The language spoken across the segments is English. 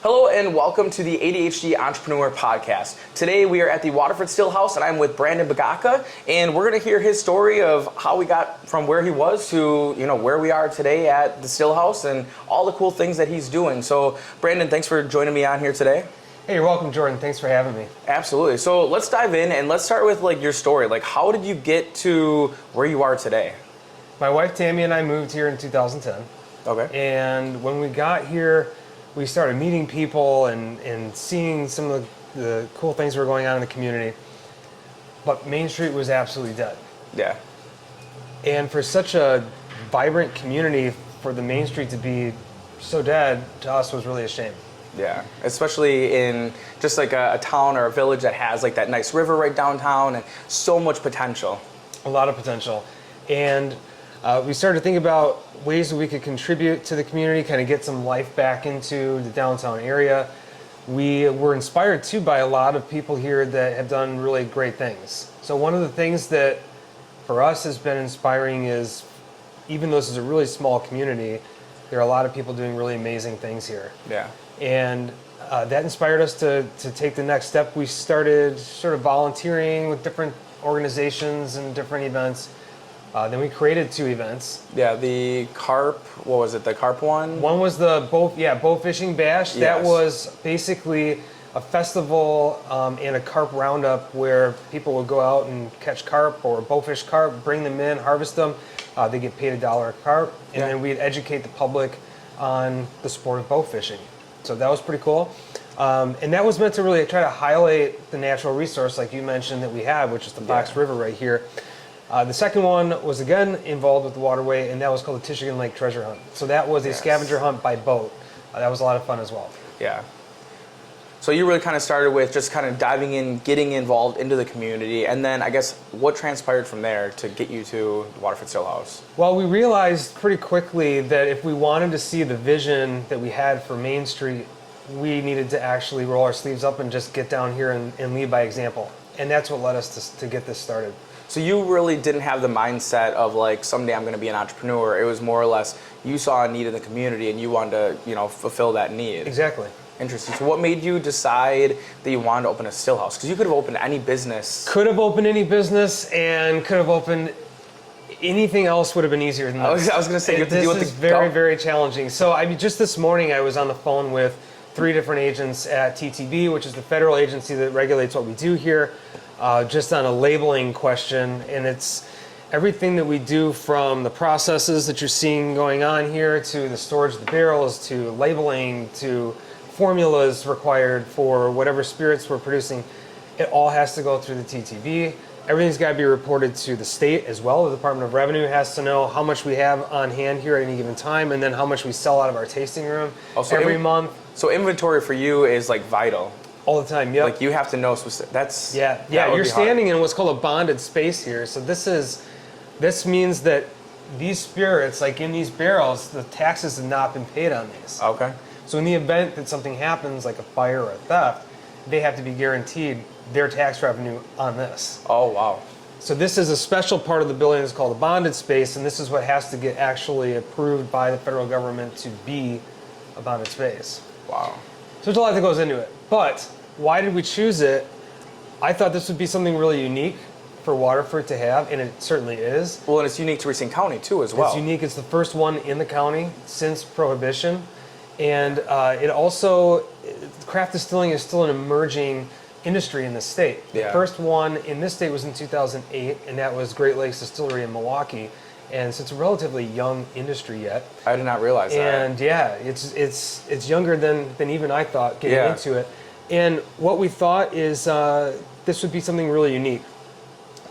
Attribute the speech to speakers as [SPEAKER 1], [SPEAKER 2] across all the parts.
[SPEAKER 1] Hello and welcome to the ADHD Entrepreneur Podcast. Today we are at the Waterford Still House and I'm with Brandon Begotka, and we're going to hear his story of how we got from where he was to where we are today at the Still House and all the cool things that he's doing. So Brandon, thanks for joining me on here today.
[SPEAKER 2] Hey, you're welcome, Jordan. Thanks for having me.
[SPEAKER 1] Absolutely. So let's dive in and let's start with your story. How did you get to where you are today?
[SPEAKER 2] My wife Tammy and I moved here in 2010.
[SPEAKER 1] Okay.
[SPEAKER 2] And when we got here, we started meeting people and seeing some of the cool things that were going on in the community. But Main Street was absolutely dead.
[SPEAKER 1] Yeah.
[SPEAKER 2] And for such a vibrant community, for the Main Street to be so dead, to us was really a shame.
[SPEAKER 1] Yeah, especially in just a town or a village that has that nice river right downtown and so much potential.
[SPEAKER 2] A lot of potential. And we started to think about ways that we could contribute to the community, kind of get some life back into the downtown area. We were inspired too by a lot of people here that have done really great things. So one of the things that for us has been inspiring is, even though this is a really small community, there are a lot of people doing really amazing things here.
[SPEAKER 1] Yeah.
[SPEAKER 2] And that inspired us to take the next step. We started sort of volunteering with different organizations and different events. Then we created 2 events.
[SPEAKER 1] Yeah, the carp, what was it, the carp one?
[SPEAKER 2] One was the bow fishing bash.
[SPEAKER 1] Yes.
[SPEAKER 2] That was basically a festival and a carp roundup where people would go out and catch carp or bowfish carp, bring them in, harvest them. They get paid $1 a carp, and then we'd educate the public on the sport of bow fishing. So that was pretty cool. And that was meant to really try to highlight the natural resource, like you mentioned, that we have, which is the Fox River right here. The second one was again involved with the waterway, and that was called the Tishigan Lake Treasure Hunt. So that was a scavenger hunt by boat. That was a lot of fun as well.
[SPEAKER 1] Yeah. So you really kind of started with just kind of diving in, getting involved into the community, and then I guess what transpired from there to get you to the Waterford Still House?
[SPEAKER 2] Well, we realized pretty quickly that if we wanted to see the vision that we had for Main Street, we needed to actually roll our sleeves up and just get down here and lead by example. And that's what led us to get this started.
[SPEAKER 1] So you really didn't have the mindset of someday I'm going to be an entrepreneur. It was more or less you saw a need in the community and you wanted to, fulfill that need.
[SPEAKER 2] Exactly.
[SPEAKER 1] Interesting. So what made you decide that you wanted to open a still house? Because you could have opened any business.
[SPEAKER 2] Could have opened any business and could have opened anything else would have been easier than this.
[SPEAKER 1] I was going to say, you have to deal with
[SPEAKER 2] this is very, very challenging. So just this morning I was on the phone with 3 different agents at TTB, which is the federal agency that regulates what we do here. Just on a labeling question, and it's everything that we do from the processes that you're seeing going on here to the storage of the barrels to labeling to formulas required for whatever spirits we're producing. It all has to go through the TTB. Everything's got to be reported to the state as well. The Department of Revenue has to know how much we have on hand here at any given time, and then how much we sell out of our tasting room every month.
[SPEAKER 1] So inventory for you is vital.
[SPEAKER 2] All the time, yeah.
[SPEAKER 1] You have to know specific. That's
[SPEAKER 2] You're standing in what's called a bonded space here. So this means that these spirits, in these barrels, the taxes have not been paid on these.
[SPEAKER 1] Okay.
[SPEAKER 2] So in the event that something happens, like a fire or a theft, they have to be guaranteed their tax revenue on this.
[SPEAKER 1] Oh wow.
[SPEAKER 2] So this is a special part of the building that's called a bonded space, and this is what has to get actually approved by the federal government to be a bonded space.
[SPEAKER 1] Wow.
[SPEAKER 2] So there's a lot that goes into it. But why did we choose it? I thought this would be something really unique for Waterford to have, and it certainly is.
[SPEAKER 1] Well, and it's unique to Racine County too as well.
[SPEAKER 2] It's unique. It's the first one in the county since Prohibition. And it also, craft distilling is still an emerging industry in the state.
[SPEAKER 1] Yeah.
[SPEAKER 2] The first one in this state was in 2008, and that was Great Lakes Distillery in Milwaukee. And so it's a relatively young industry yet.
[SPEAKER 1] I did not realize that.
[SPEAKER 2] And it's younger than even I thought getting into it. And what we thought is this would be something really unique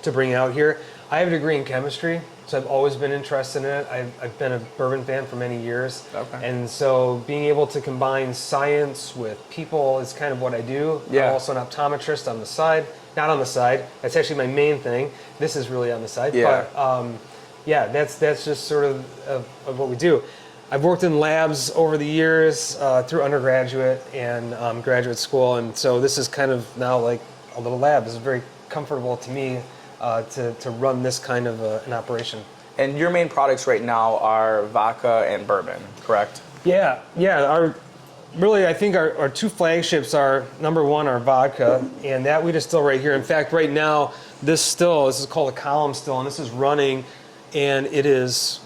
[SPEAKER 2] to bring out here. I have a degree in chemistry, so I've always been interested in it. I've been a bourbon fan for many years.
[SPEAKER 1] Okay.
[SPEAKER 2] And so being able to combine science with people is kind of what I do.
[SPEAKER 1] Yeah.
[SPEAKER 2] I'm also an optometrist on the side. Not on the side. That's actually my main thing. This is really on the side.
[SPEAKER 1] Yeah.
[SPEAKER 2] But that's just sort of what we do. I've worked in labs over the years through undergraduate and graduate school, and so this is kind of now like a little lab. This is very comfortable to me to run this kind of an operation.
[SPEAKER 1] And your main products right now are vodka and bourbon, correct?
[SPEAKER 2] Yeah. really, I think our two flagships are, number one, our vodka, and that we distill right here. In fact, right now, this is called a column still, and this is running, and it is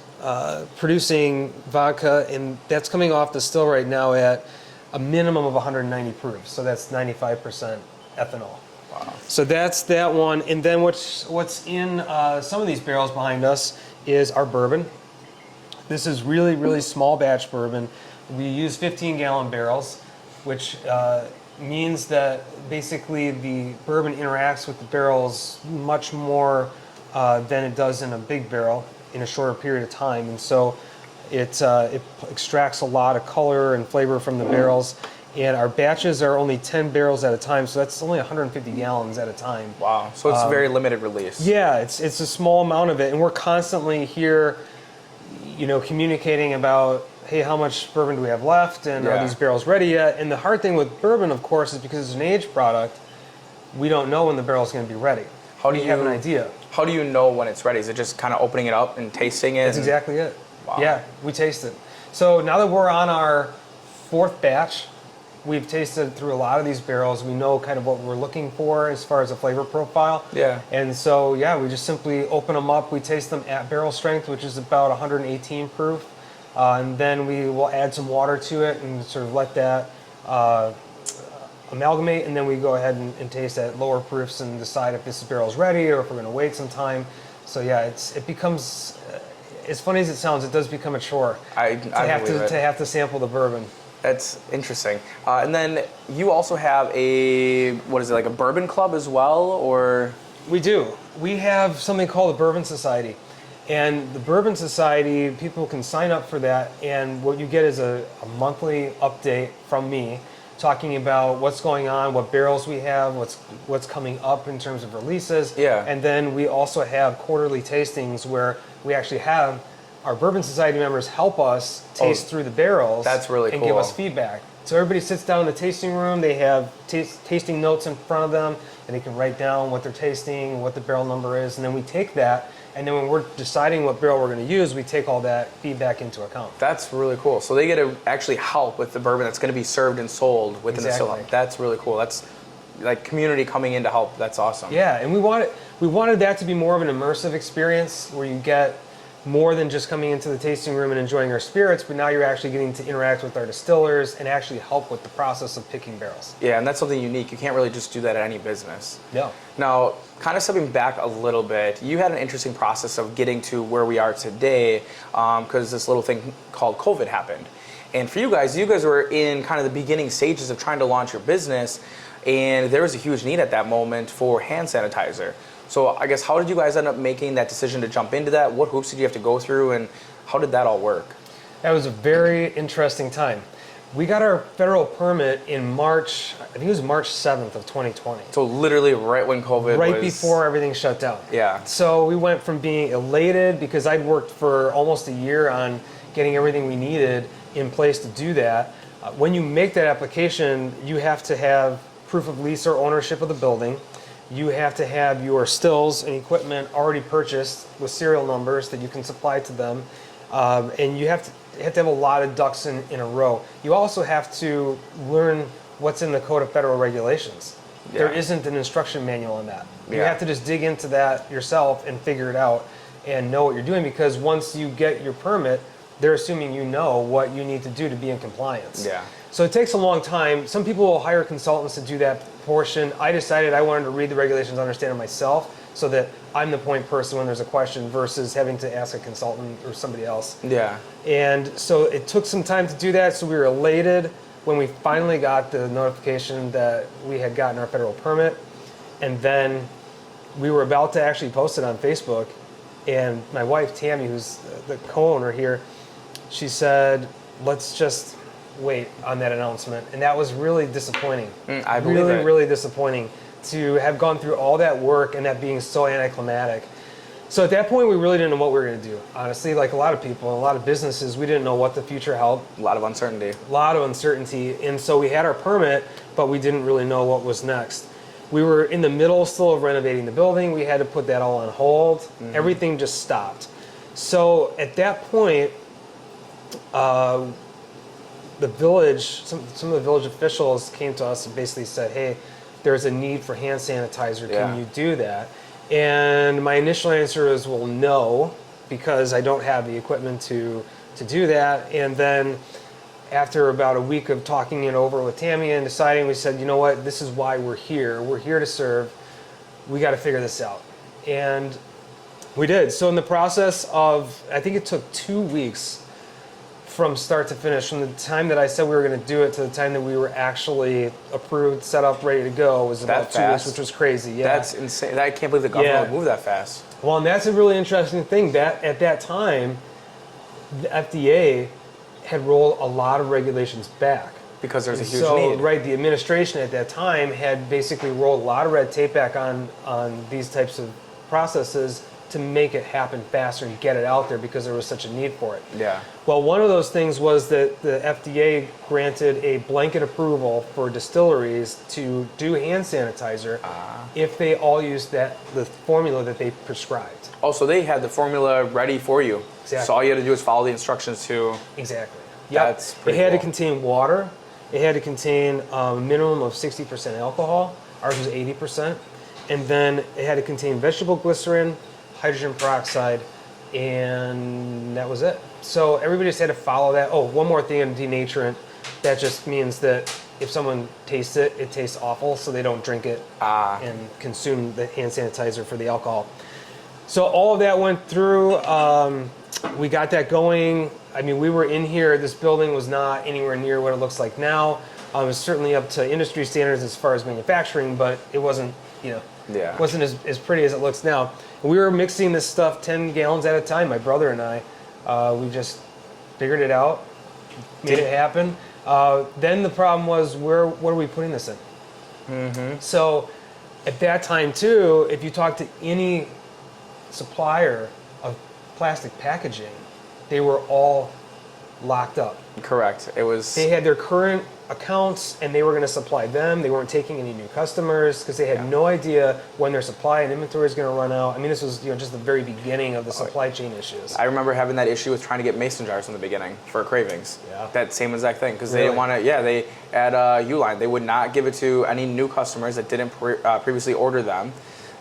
[SPEAKER 2] producing vodka, and that's coming off the still right now at a minimum of 190 proof. So that's 95% ethanol.
[SPEAKER 1] Wow.
[SPEAKER 2] So that's that one. And then what's in some of these barrels behind us is our bourbon. This is really, really small batch bourbon. We use 15-gallon barrels, which means that basically the bourbon interacts with the barrels much more than it does in a big barrel in a shorter period of time. And so it extracts a lot of color and flavor from the barrels. And our batches are only 10 barrels at a time, so that's only 150 gallons at a time.
[SPEAKER 1] Wow, so it's very limited release.
[SPEAKER 2] Yeah, it's a small amount of it, and we're constantly here, communicating about, hey, how much bourbon do we have left, and are these barrels ready yet? And the hard thing with bourbon, of course, is because it's an aged product, we don't know when the barrel's going to be ready.
[SPEAKER 1] How do you
[SPEAKER 2] have an idea?
[SPEAKER 1] How do you know when it's ready? Is it just kind of opening it up and tasting it?
[SPEAKER 2] That's exactly it.
[SPEAKER 1] Wow.
[SPEAKER 2] Yeah, we taste it. So now that we're on our fourth batch, we've tasted through a lot of these barrels. We know kind of what we're looking for as far as a flavor profile.
[SPEAKER 1] Yeah.
[SPEAKER 2] And so, we just simply open them up. We taste them at barrel strength, which is about 118 proof. And then we will add some water to it and sort of let that amalgamate. And then we go ahead and taste at lower proofs and decide if this barrel is ready or if we're going to wait some time. So it becomes, as funny as it sounds, it does become a chore to have to sample the bourbon.
[SPEAKER 1] That's interesting. And then you also have like a bourbon club as well, or?
[SPEAKER 2] We do. We have something called the Bourbon Society. And the Bourbon Society, people can sign up for that, and what you get is a monthly update from me talking about what's going on, what barrels we have, what's coming up in terms of releases.
[SPEAKER 1] Yeah.
[SPEAKER 2] And then we also have quarterly tastings where we actually have our Bourbon Society members help us taste through the barrels.
[SPEAKER 1] That's really
[SPEAKER 2] and
[SPEAKER 1] cool.
[SPEAKER 2] give us feedback. So everybody sits down in the tasting room, they have tasting notes in front of them, and they can write down what they're tasting, what the barrel number is, and then we take that, and then when we're deciding what barrel we're going to use, we take all that feedback into account.
[SPEAKER 1] That's really cool. So they get to actually help with the bourbon that's going to be served and sold within the still. That's really cool. That's like community coming in to help. That's awesome.
[SPEAKER 2] Yeah, and we wanted that to be more of an immersive experience where you get more than just coming into the tasting room and enjoying our spirits, but now you're actually getting to interact with our distillers and actually help with the process of picking barrels.
[SPEAKER 1] Yeah, and that's something unique. You can't really just do that at any business.
[SPEAKER 2] No.
[SPEAKER 1] Now, kind of stepping back a little bit, you had an interesting process of getting to where we are today because this little thing called COVID happened. And for you guys were in kind of the beginning stages of trying to launch your business, and there was a huge need at that moment for hand sanitizer. So I guess how did you guys end up making that decision to jump into that? What hoops did you have to go through, and how did that all work?
[SPEAKER 2] That was a very interesting time. We got our federal permit in March, I think it was March 7th of 2020.
[SPEAKER 1] So literally right when COVID
[SPEAKER 2] Right before everything shut down.
[SPEAKER 1] Yeah.
[SPEAKER 2] So we went from being elated because I'd worked for almost a year on getting everything we needed in place to do that. When you make that application, you have to have proof of lease or ownership of the building. You have to have your stills and equipment already purchased with serial numbers that you can supply to them. And you have to have a lot of ducks in a row. You also have to learn what's in the Code of Federal Regulations. Yeah. There isn't an instruction manual on that. You have to just dig into that yourself and figure it out and know what you're doing, because once you get your permit, they're assuming you know what you need to do to be in compliance.
[SPEAKER 1] Yeah.
[SPEAKER 2] So it takes a long time. Some people will hire consultants to do that portion. I decided I wanted to read the regulations, understand it myself, so that I'm the point person when there's a question versus having to ask a consultant or somebody else.
[SPEAKER 1] Yeah.
[SPEAKER 2] And so it took some time to do that. So we were elated when we finally got the notification that we had gotten our federal permit. And then we were about to actually post it on Facebook. And my wife, Tammy, who's the co-owner here, she said, let's just wait on that announcement. And that was really disappointing.
[SPEAKER 1] I believe it.
[SPEAKER 2] Really disappointing to have gone through all that work and that being so anticlimactic. So at that point, we really didn't know what we were going to do. Honestly, like a lot of people and a lot of businesses, we didn't know what the future held.
[SPEAKER 1] A lot of uncertainty.
[SPEAKER 2] A lot of uncertainty. And so we had our permit, but we didn't really know what was next. We were in the middle still of renovating the building. We had to put that all on hold. Mm-hmm. Everything just stopped. So at that point, the village, some of the village officials came to us and basically said, hey, there's a need for hand sanitizer. Can you do that? And my initial answer was, well, no, because I don't have the equipment to do that. And then after about a week of talking it over with Tammy and deciding, we said, you know what, this is why we're here. We're here to serve. We got to figure this out. And we did. So in the process of, I think it took 2 weeks from start to finish, from the time that I said we were going to do it to the time that we were actually approved, set up, ready to go, was about 2 weeks, which was crazy. Yeah,
[SPEAKER 1] that's insane. I can't believe the government would move that fast.
[SPEAKER 2] Well, and that's a really interesting thing. That at that time, the FDA had rolled a lot of regulations back
[SPEAKER 1] because there's a huge need.
[SPEAKER 2] Right, the administration at that time had basically rolled a lot of red tape back on these types of processes to make it happen faster and get it out there because there was such a need for it.
[SPEAKER 1] Yeah.
[SPEAKER 2] Well, one of those things was that the FDA granted a blanket approval for distilleries to do hand sanitizer if they all used the formula that they prescribed.
[SPEAKER 1] Oh, so they had the formula ready for you.
[SPEAKER 2] Exactly.
[SPEAKER 1] So all you had to do is follow the instructions to...
[SPEAKER 2] Exactly.
[SPEAKER 1] That's pretty
[SPEAKER 2] It had
[SPEAKER 1] cool.
[SPEAKER 2] to contain water. It had to contain a minimum of 60% alcohol. Ours was 80%. And then it had to contain vegetable glycerin, hydrogen peroxide, and that was it. So everybody just had to follow that. Oh, one more thing on denaturant. That just means that if someone tastes it, it tastes awful, so they don't drink it and consume the hand sanitizer for the alcohol. So all of that went through. We got that going. I mean, we were in here. This building was not anywhere near what it looks like now. It was certainly up to industry standards as far as manufacturing, but it wasn't, wasn't as pretty as it looks now. We were mixing this stuff 10 gallons at a time, my brother and I. We just figured it out, made it happen. Then the problem was, what are we putting this in? Mm-hmm. So at that time, too, if you talk to any supplier of plastic packaging, they were all locked up.
[SPEAKER 1] Correct. It was...
[SPEAKER 2] They had their current accounts, and they were going to supply them. They weren't taking any new customers because they had no idea when their supply and inventory is going to run out. I mean, this was just the very beginning of the supply chain issues.
[SPEAKER 1] I remember having that issue with trying to get mason jars in the beginning for Kravings.
[SPEAKER 2] Yeah.
[SPEAKER 1] That same exact thing because they
[SPEAKER 2] Really?
[SPEAKER 1] didn't want to. Yeah, they at Uline they would not give it to any new customers that didn't previously order them,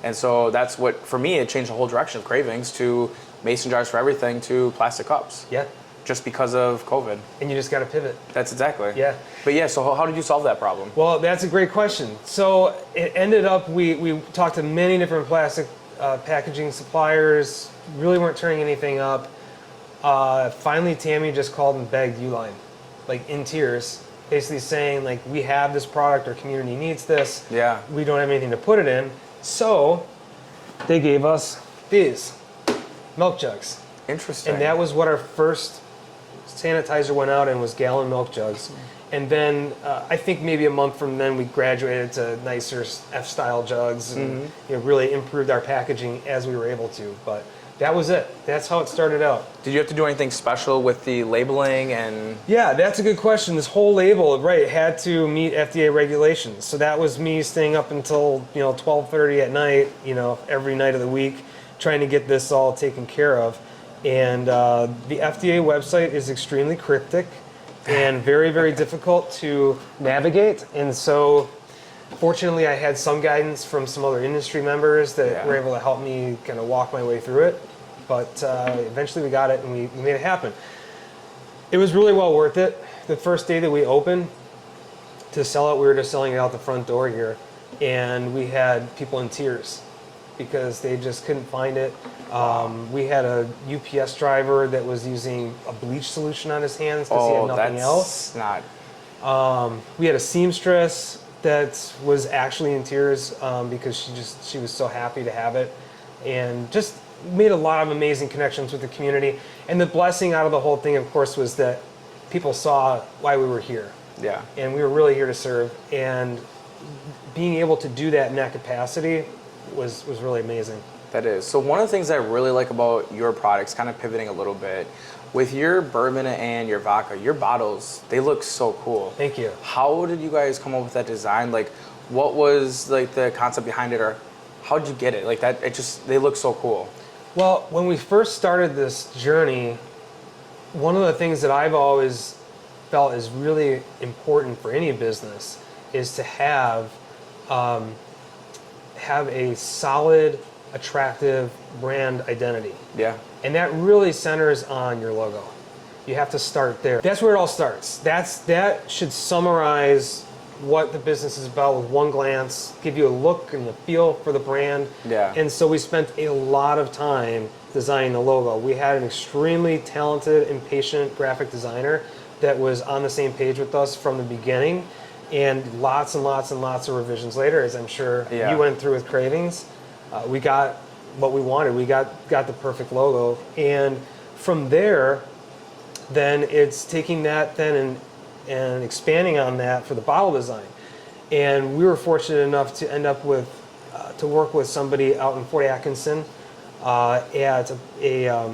[SPEAKER 1] and so that's what for me it changed the whole direction of Kravings to mason jars for everything to plastic cups.
[SPEAKER 2] Yeah.
[SPEAKER 1] Just because of COVID.
[SPEAKER 2] And you just got to pivot.
[SPEAKER 1] That's exactly.
[SPEAKER 2] Yeah.
[SPEAKER 1] But yeah, so how did you solve that problem?
[SPEAKER 2] Well, that's a great question. So it ended up, we talked to many different plastic packaging suppliers, really weren't turning anything up. Finally, Tammy just called and begged Uline, like in tears, basically saying, like, we have this product, our community needs this.
[SPEAKER 1] Yeah.
[SPEAKER 2] We don't have anything to put it in. So they gave us these milk jugs.
[SPEAKER 1] Interesting.
[SPEAKER 2] And that was what our first sanitizer went out in, was gallon milk jugs. And then I think maybe a month from then we graduated to nicer F-style jugs and really improved our packaging as we were able to. But that was it. That's how it started out.
[SPEAKER 1] Did you have to do anything special with the labeling and?
[SPEAKER 2] Yeah, that's a good question. This whole label, right, it had to meet FDA regulations. So that was me staying up until 12:30 at night, every night of the week, trying to get this all taken care of. And the FDA website is extremely cryptic and very, very difficult to navigate. And so, fortunately, I had some guidance from some other industry members that were able to help me kind of walk my way through it. But eventually we got it and we made it happen. It was really well worth it. The first day that we opened to sell it, we were just selling it out the front door here. And we had people in tears because they just couldn't find it. We had a UPS driver that was using a bleach solution on his hands because he had nothing else. We had a seamstress that was actually in tears because she was so happy to have it, and just made a lot of amazing connections with the community. And the blessing out of the whole thing, of course, was that people saw why we were here.
[SPEAKER 1] Yeah.
[SPEAKER 2] And we were really here to serve, and being able to do that in that capacity was really amazing.
[SPEAKER 1] That is. So one of the things I really like about your products, kind of pivoting a little bit, with your bourbon and your vodka, your bottles, they look so cool.
[SPEAKER 2] Thank you.
[SPEAKER 1] How did you guys come up with that design? Like, what was like the concept behind it, or how did you get it? Like that, they look so cool.
[SPEAKER 2] Well, when we first started this journey, one of the things that I've always felt is really important for any business is to have a solid, attractive brand identity.
[SPEAKER 1] Yeah.
[SPEAKER 2] And that really centers on your logo. You have to start there. That's where it all starts. That should summarize what the business is about with one glance, give you a look and a feel for the brand.
[SPEAKER 1] Yeah.
[SPEAKER 2] And so we spent a lot of time designing the logo. We had an extremely talented and patient graphic designer that was on the same page with us from the beginning, and lots and lots and lots of revisions later, as I'm sure you went through with Kravings. We got what we wanted. We got the perfect logo. And from there, then it's taking that then and expanding on that for the bottle design. And we were fortunate enough to end up with, to work with somebody out in Fort Atkinson at a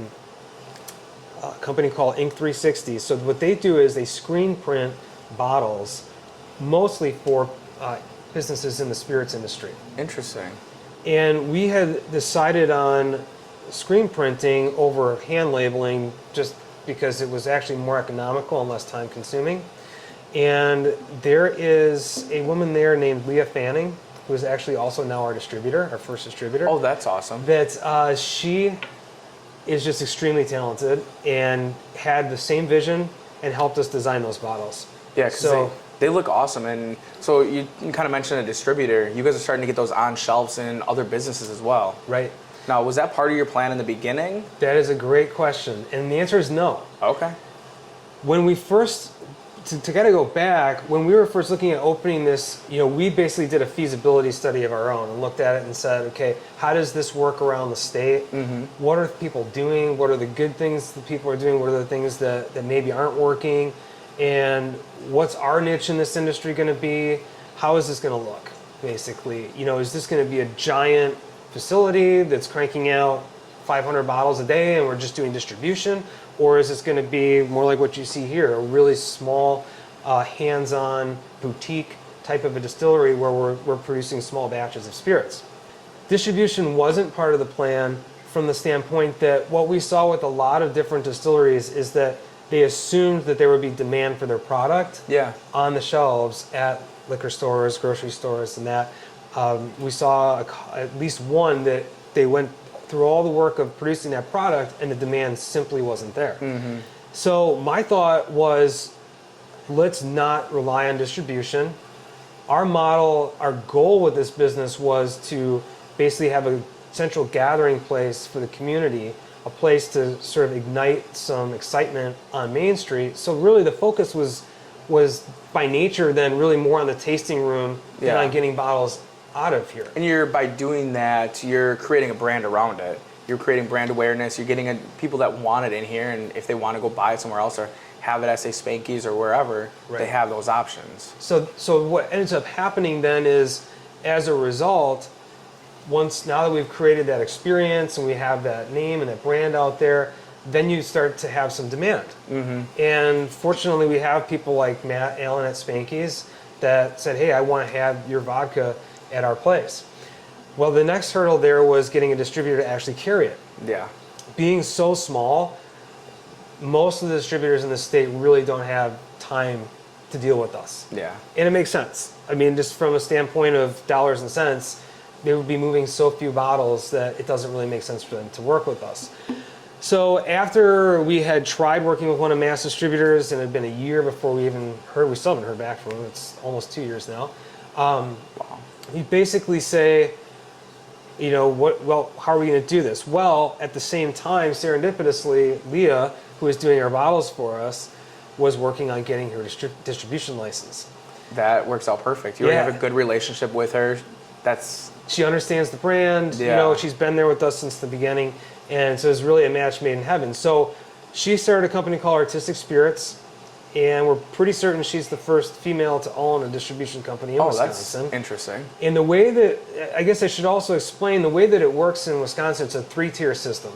[SPEAKER 2] company called Ink 360. So what they do is they screen print bottles, mostly for businesses in the spirits industry.
[SPEAKER 1] Interesting.
[SPEAKER 2] And we had decided on screen printing over hand labeling just because it was actually more economical and less time consuming. And there is a woman there named Leah Fanning, who is actually also now our distributor, our first distributor.
[SPEAKER 1] Oh, that's awesome.
[SPEAKER 2] That she is just extremely talented and had the same vision and helped us design those bottles.
[SPEAKER 1] Yeah, because they look awesome. And so you kind of mentioned a distributor. You guys are starting to get those on shelves in other businesses as well.
[SPEAKER 2] Right.
[SPEAKER 1] Now, was that part of your plan in the beginning?
[SPEAKER 2] That is a great question. And the answer is no.
[SPEAKER 1] Okay.
[SPEAKER 2] When we first, to kind of go back, when we were first looking at opening this, we basically did a feasibility study of our own and looked at it and said, okay, how does this work around the state? Mm-hmm. What are people doing? What are the good things that people are doing? What are the things that maybe aren't working? And what's our niche in this industry going to be? How is this going to look, basically? Is this going to be a giant facility that's cranking out 500 bottles a day and we're just doing distribution? Or is this going to be more like what you see here, a really small, hands-on, boutique type of a distillery where we're producing small batches of spirits? Distribution wasn't part of the plan from the standpoint that what we saw with a lot of different distilleries is that they assumed that there would be demand for their product on the shelves at liquor stores, grocery stores, and that. We saw at least one that they went through all the work of producing that product and the demand simply wasn't there. Mm-hmm. So my thought was, let's not rely on distribution. Our model, our goal with this business was to basically have a central gathering place for the community, a place to sort of ignite some excitement on Main Street. So really the focus was by nature then really more on the tasting room than on getting bottles out of here.
[SPEAKER 1] And by doing that, you're creating a brand around it. You're creating brand awareness. You're getting people that want it in here, and if they want to go buy it somewhere else or have it at, say, Spanky's or wherever, they have those options.
[SPEAKER 2] So what ends up happening then is, as a result, now that we've created that experience and we have that name and that brand out there, then you start to have some demand. Mm-hmm. And fortunately, we have people like Matt Allen at Spanky's that said, hey, I want to have your vodka at our place. Well, the next hurdle there was getting a distributor to actually carry it.
[SPEAKER 1] Yeah.
[SPEAKER 2] Being so small, most of the distributors in the state really don't have time to deal with us.
[SPEAKER 1] Yeah.
[SPEAKER 2] And it makes sense. I mean, just from a standpoint of dollars and cents, they would be moving so few bottles that it doesn't really make sense for them to work with us. So after we had tried working with one of Matt's distributors, and it had been a year before we still haven't heard back from him. It's almost 2 years now.
[SPEAKER 1] Wow.
[SPEAKER 2] You basically say, how are we going to do this? Well, at the same time, serendipitously, Leah, who was doing our bottles for us, was working on getting her distribution license.
[SPEAKER 1] That works out perfect. You already have a good relationship with her.
[SPEAKER 2] She understands the brand.
[SPEAKER 1] Yeah.
[SPEAKER 2] She's been there with us since the beginning, and so it's really a match made in heaven. So she started a company called Artistic Spirits, and we're pretty certain she's the first female to own a distribution company in Wisconsin.
[SPEAKER 1] That's interesting.
[SPEAKER 2] And the way that, I guess I should also explain, the way that it works in Wisconsin, it's a 3-tier system.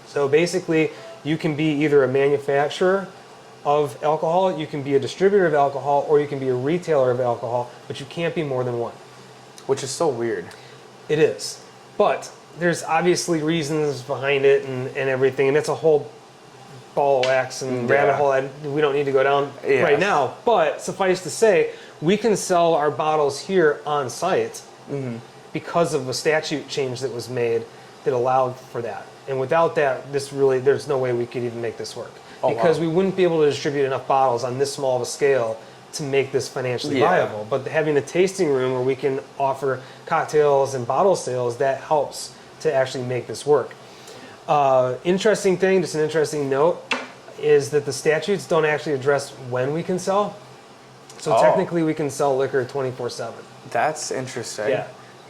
[SPEAKER 2] So basically, you can be either a manufacturer of alcohol, you can be a distributor of alcohol, or you can be a retailer of alcohol, but you can't be more than one.
[SPEAKER 1] Which is so weird.
[SPEAKER 2] It is. But there's obviously reasons behind it and everything, and that's a whole ball of wax and
[SPEAKER 1] Yeah.
[SPEAKER 2] rabbit hole that we don't need to go down
[SPEAKER 1] Yes.
[SPEAKER 2] right now. But suffice to say, we can sell our bottles here on site because of a statute change that was made that allowed for that. And without that, there's no way we could even make this work.
[SPEAKER 1] Oh,
[SPEAKER 2] because
[SPEAKER 1] wow.
[SPEAKER 2] we wouldn't be able to distribute enough bottles on this small of a scale to make this financially
[SPEAKER 1] Yeah.
[SPEAKER 2] viable. But having a tasting room where we can offer cocktails and bottle sales, that helps to actually make this work. Interesting thing, just an interesting note, is that the statutes don't actually address when we can sell. So technically we can sell liquor 24/7.
[SPEAKER 1] That's interesting.
[SPEAKER 2] Yeah.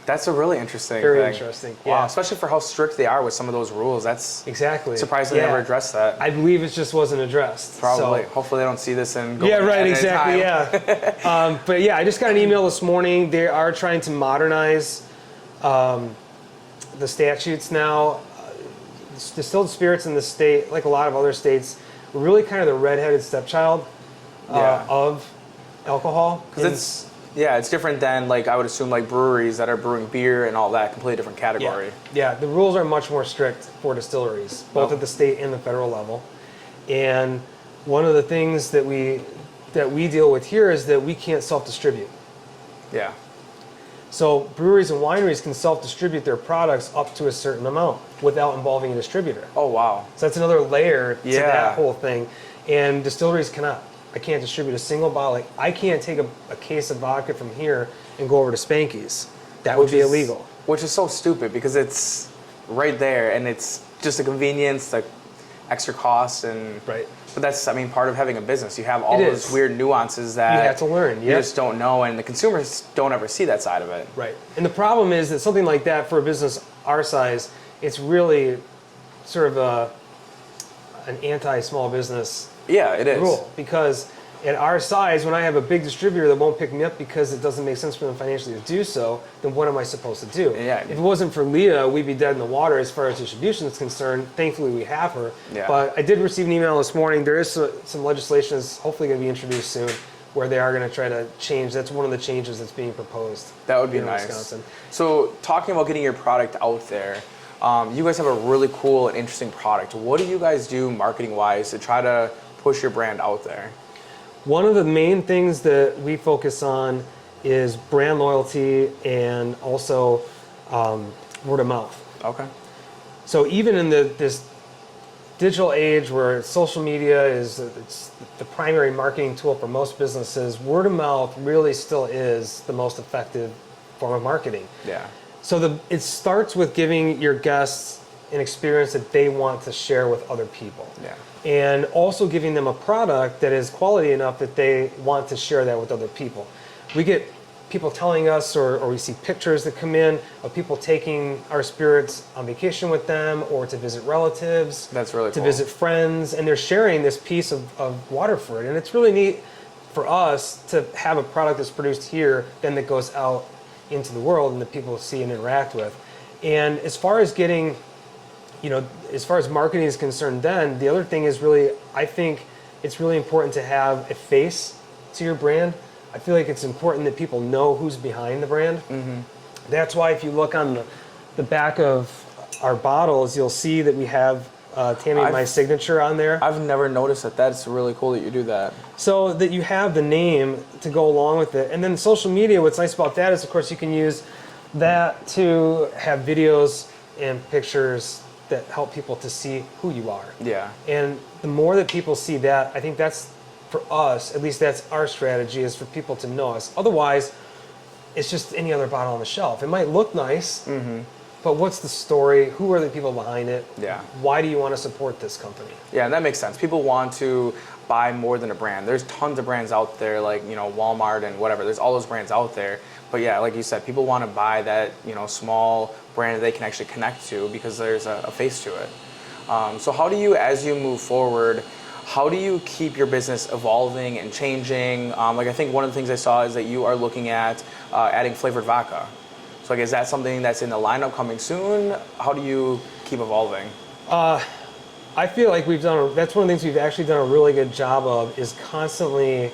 [SPEAKER 1] That's a really interesting
[SPEAKER 2] Very
[SPEAKER 1] thing.
[SPEAKER 2] interesting,
[SPEAKER 1] Wow,
[SPEAKER 2] yeah.
[SPEAKER 1] especially for how strict they are with some of those rules. That's
[SPEAKER 2] Exactly.
[SPEAKER 1] surprising they never addressed that.
[SPEAKER 2] I believe it just wasn't addressed.
[SPEAKER 1] Probably.
[SPEAKER 2] So,
[SPEAKER 1] Hopefully they don't see this and go
[SPEAKER 2] yeah,
[SPEAKER 1] at
[SPEAKER 2] right,
[SPEAKER 1] any
[SPEAKER 2] exactly,
[SPEAKER 1] time.
[SPEAKER 2] yeah. But yeah, I just got an email this morning. They are trying to modernize the statutes now. Distilled spirits in the state, like a lot of other states, were really kind of the redheaded stepchild
[SPEAKER 1] Yeah.
[SPEAKER 2] of alcohol.
[SPEAKER 1] Because it's different than, like, I would assume, like breweries that are brewing beer and all that, completely different category.
[SPEAKER 2] Yeah, the rules are much more strict for distilleries, both
[SPEAKER 1] Oh.
[SPEAKER 2] at the state and the federal level. And one of the things that we deal with here is that we can't self-distribute.
[SPEAKER 1] Yeah.
[SPEAKER 2] So breweries and wineries can self-distribute their products up to a certain amount without involving a distributor.
[SPEAKER 1] Oh, wow.
[SPEAKER 2] So that's another layer to
[SPEAKER 1] Yeah.
[SPEAKER 2] that whole thing. And distilleries cannot. I can't distribute a single bottle. Like, I can't take a case of vodka from here and go over to Spanky's. That would be illegal.
[SPEAKER 1] Which is so stupid because it's right there and it's just a convenience, like extra cost and
[SPEAKER 2] Right.
[SPEAKER 1] But that's, I mean, part of having a business. You have all
[SPEAKER 2] It
[SPEAKER 1] those
[SPEAKER 2] is.
[SPEAKER 1] weird nuances that
[SPEAKER 2] You have to learn,
[SPEAKER 1] you
[SPEAKER 2] yeah.
[SPEAKER 1] just don't know, and the consumers don't ever see that side of it.
[SPEAKER 2] Right. And the problem is that something like that for a business our size, it's really sort of an anti-small business
[SPEAKER 1] Yeah, it is.
[SPEAKER 2] rule. Because at our size, when I have a big distributor that won't pick me up because it doesn't make sense for them financially to do so, then what am I supposed to do?
[SPEAKER 1] Yeah.
[SPEAKER 2] If it wasn't for Leah, we'd be dead in the water as far as distribution is concerned. Thankfully, we have her.
[SPEAKER 1] Yeah.
[SPEAKER 2] But I did receive an email this morning. There is some legislation that's hopefully going to be introduced soon where they are going to try to change. That's one of the changes that's being proposed.
[SPEAKER 1] That would be
[SPEAKER 2] in
[SPEAKER 1] nice.
[SPEAKER 2] Wisconsin.
[SPEAKER 1] So, talking about getting your product out there, you guys have a really cool and interesting product. What do you guys do marketing-wise to try to push your brand out there?
[SPEAKER 2] One of the main things that we focus on is brand loyalty and also word of mouth.
[SPEAKER 1] Okay.
[SPEAKER 2] So even in this digital age where social media it's the primary marketing tool for most businesses, word of mouth really still is the most effective form of marketing.
[SPEAKER 1] Yeah.
[SPEAKER 2] So it starts with giving your guests an experience that they want to share with other people.
[SPEAKER 1] Yeah.
[SPEAKER 2] And also giving them a product that is quality enough that they want to share that with other people. We get people telling us, or we see pictures that come in of people taking our spirits on vacation with them or to visit relatives.
[SPEAKER 1] That's really
[SPEAKER 2] to
[SPEAKER 1] cool.
[SPEAKER 2] visit friends, and they're sharing this piece of Waterford. And it's really neat for us to have a product that's produced here, then that goes out into the world and that people see and interact with. And as far as getting, as far as marketing is concerned, then the other thing is really, I think it's really important to have a face to your brand. I feel like it's important that people know who's behind the brand. Mm-hmm. That's why if you look on the back of our bottles, you'll see that we have Tammy and my signature on there.
[SPEAKER 1] I've never noticed that. That's really cool that you do that.
[SPEAKER 2] So that you have the name to go along with it. And then social media, what's nice about that is, of course, you can use that to have videos and pictures that help people to see who you are.
[SPEAKER 1] Yeah.
[SPEAKER 2] And the more that people see that, I think that's, for us, at least that's our strategy, is for people to know us. Otherwise, it's just any other bottle on the shelf. It might look nice, but what's the story? Who are the people behind it?
[SPEAKER 1] Yeah.
[SPEAKER 2] Why do you want to support this company?
[SPEAKER 1] Yeah, and that makes sense. People want to buy more than a brand. There's tons of brands out there, like, Walmart and whatever. There's all those brands out there. But yeah, like you said, people want to buy that, small brand that they can actually connect to because there's a face to it. So how do you, as you move forward, how do you keep your business evolving and changing? I think one of the things I saw is that you are looking at adding flavored vodka. So is that something that's in the lineup coming soon? How do you keep evolving?
[SPEAKER 2] I feel like that's one of the things we've actually done a really good job of, is constantly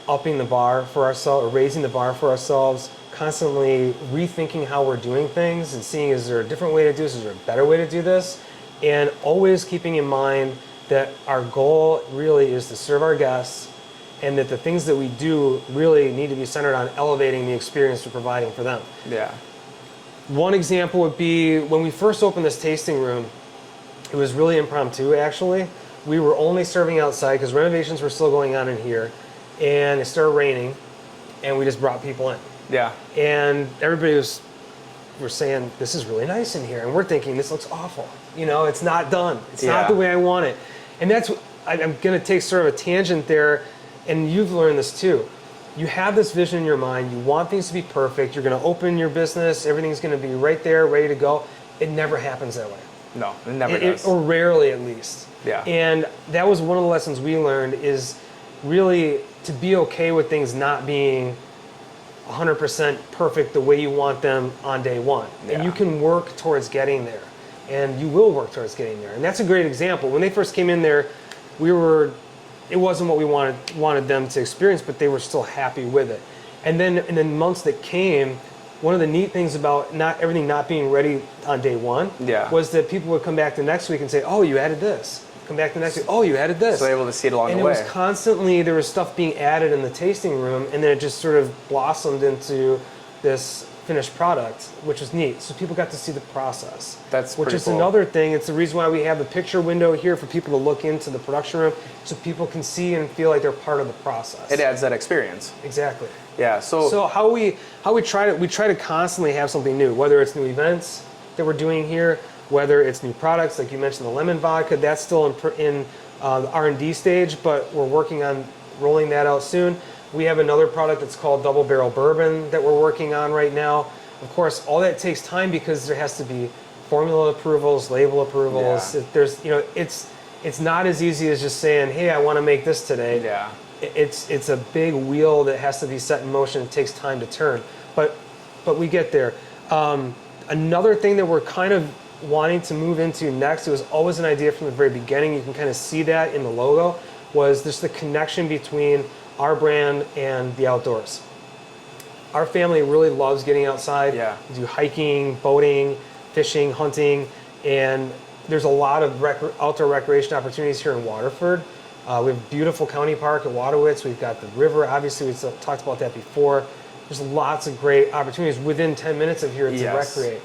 [SPEAKER 2] upping the bar for ourselves, or raising the bar for ourselves, constantly rethinking how we're doing things and seeing, is there a different way to do this? Is there a better way to do this? And always keeping in mind that our goal really is to serve our guests, and that the things that we do really need to be centered on elevating the experience we're providing for them.
[SPEAKER 1] Yeah.
[SPEAKER 2] One example would be when we first opened this tasting room, it was really impromptu actually. We were only serving outside because renovations were still going on in here, and it started raining, and we just brought people in.
[SPEAKER 1] Yeah.
[SPEAKER 2] And everybody we're saying, this is really nice in here. And we're thinking, this looks awful. You know, it's not done. It's not the way I want it. And that's, I'm going to take sort of a tangent there, and you've learned this too. You have this vision in your mind. You want things to be perfect. You're going to open your business. Everything's going to be right there, ready to go. It never happens that way.
[SPEAKER 1] No, it never does.
[SPEAKER 2] Or rarely, at least.
[SPEAKER 1] Yeah.
[SPEAKER 2] And that was one of the lessons we learned, is really to be okay with things not being 100% perfect the way you want them on day one.
[SPEAKER 1] Yeah.
[SPEAKER 2] And you can work towards getting there. And you will work towards getting there. And that's a great example. When they first came in there, it wasn't what we wanted them to experience, but they were still happy with it. And then in the months that came, one of the neat things about everything not being ready on day one was that people would come back the next week and say, oh, you added this. Come back the next week, oh, you added this.
[SPEAKER 1] So able to see it along the way.
[SPEAKER 2] And it was constantly, there was stuff being added in the tasting room, and then it just sort of blossomed into this finished product, which was neat. So people got to see the process.
[SPEAKER 1] That's
[SPEAKER 2] which
[SPEAKER 1] pretty
[SPEAKER 2] is
[SPEAKER 1] cool.
[SPEAKER 2] Another thing. It's the reason why we have the picture window here for people to look into the production room, so people can see and feel like they're part of the process.
[SPEAKER 1] It adds that experience.
[SPEAKER 2] Exactly.
[SPEAKER 1] Yeah. So
[SPEAKER 2] how we try to constantly have something new, whether it's new events that we're doing here, whether it's new products like you mentioned, the lemon vodka. That's still in the R&D stage, but we're working on rolling that out soon. We have another product that's called Double Barrel Bourbon that we're working on right now. Of course, all that takes time because there has to be formula approvals, label approvals.
[SPEAKER 1] Yeah.
[SPEAKER 2] It's not as easy as just saying, hey, I want to make this today.
[SPEAKER 1] Yeah.
[SPEAKER 2] It's a big wheel that has to be set in motion. It takes time to turn, but we get there. Another thing that we're kind of wanting to move into next, it was always an idea from the very beginning, you can kind of see that in the logo, was just the connection between our brand and the outdoors. Our family really loves getting outside.
[SPEAKER 1] Yeah.
[SPEAKER 2] We do hiking, boating, fishing, hunting, and there's a lot of outdoor recreation opportunities here in Waterford. We have a beautiful county park at Waterwitz. We've got the river. Obviously, we talked about that before. There's lots of great opportunities within 10 minutes of here to recreate.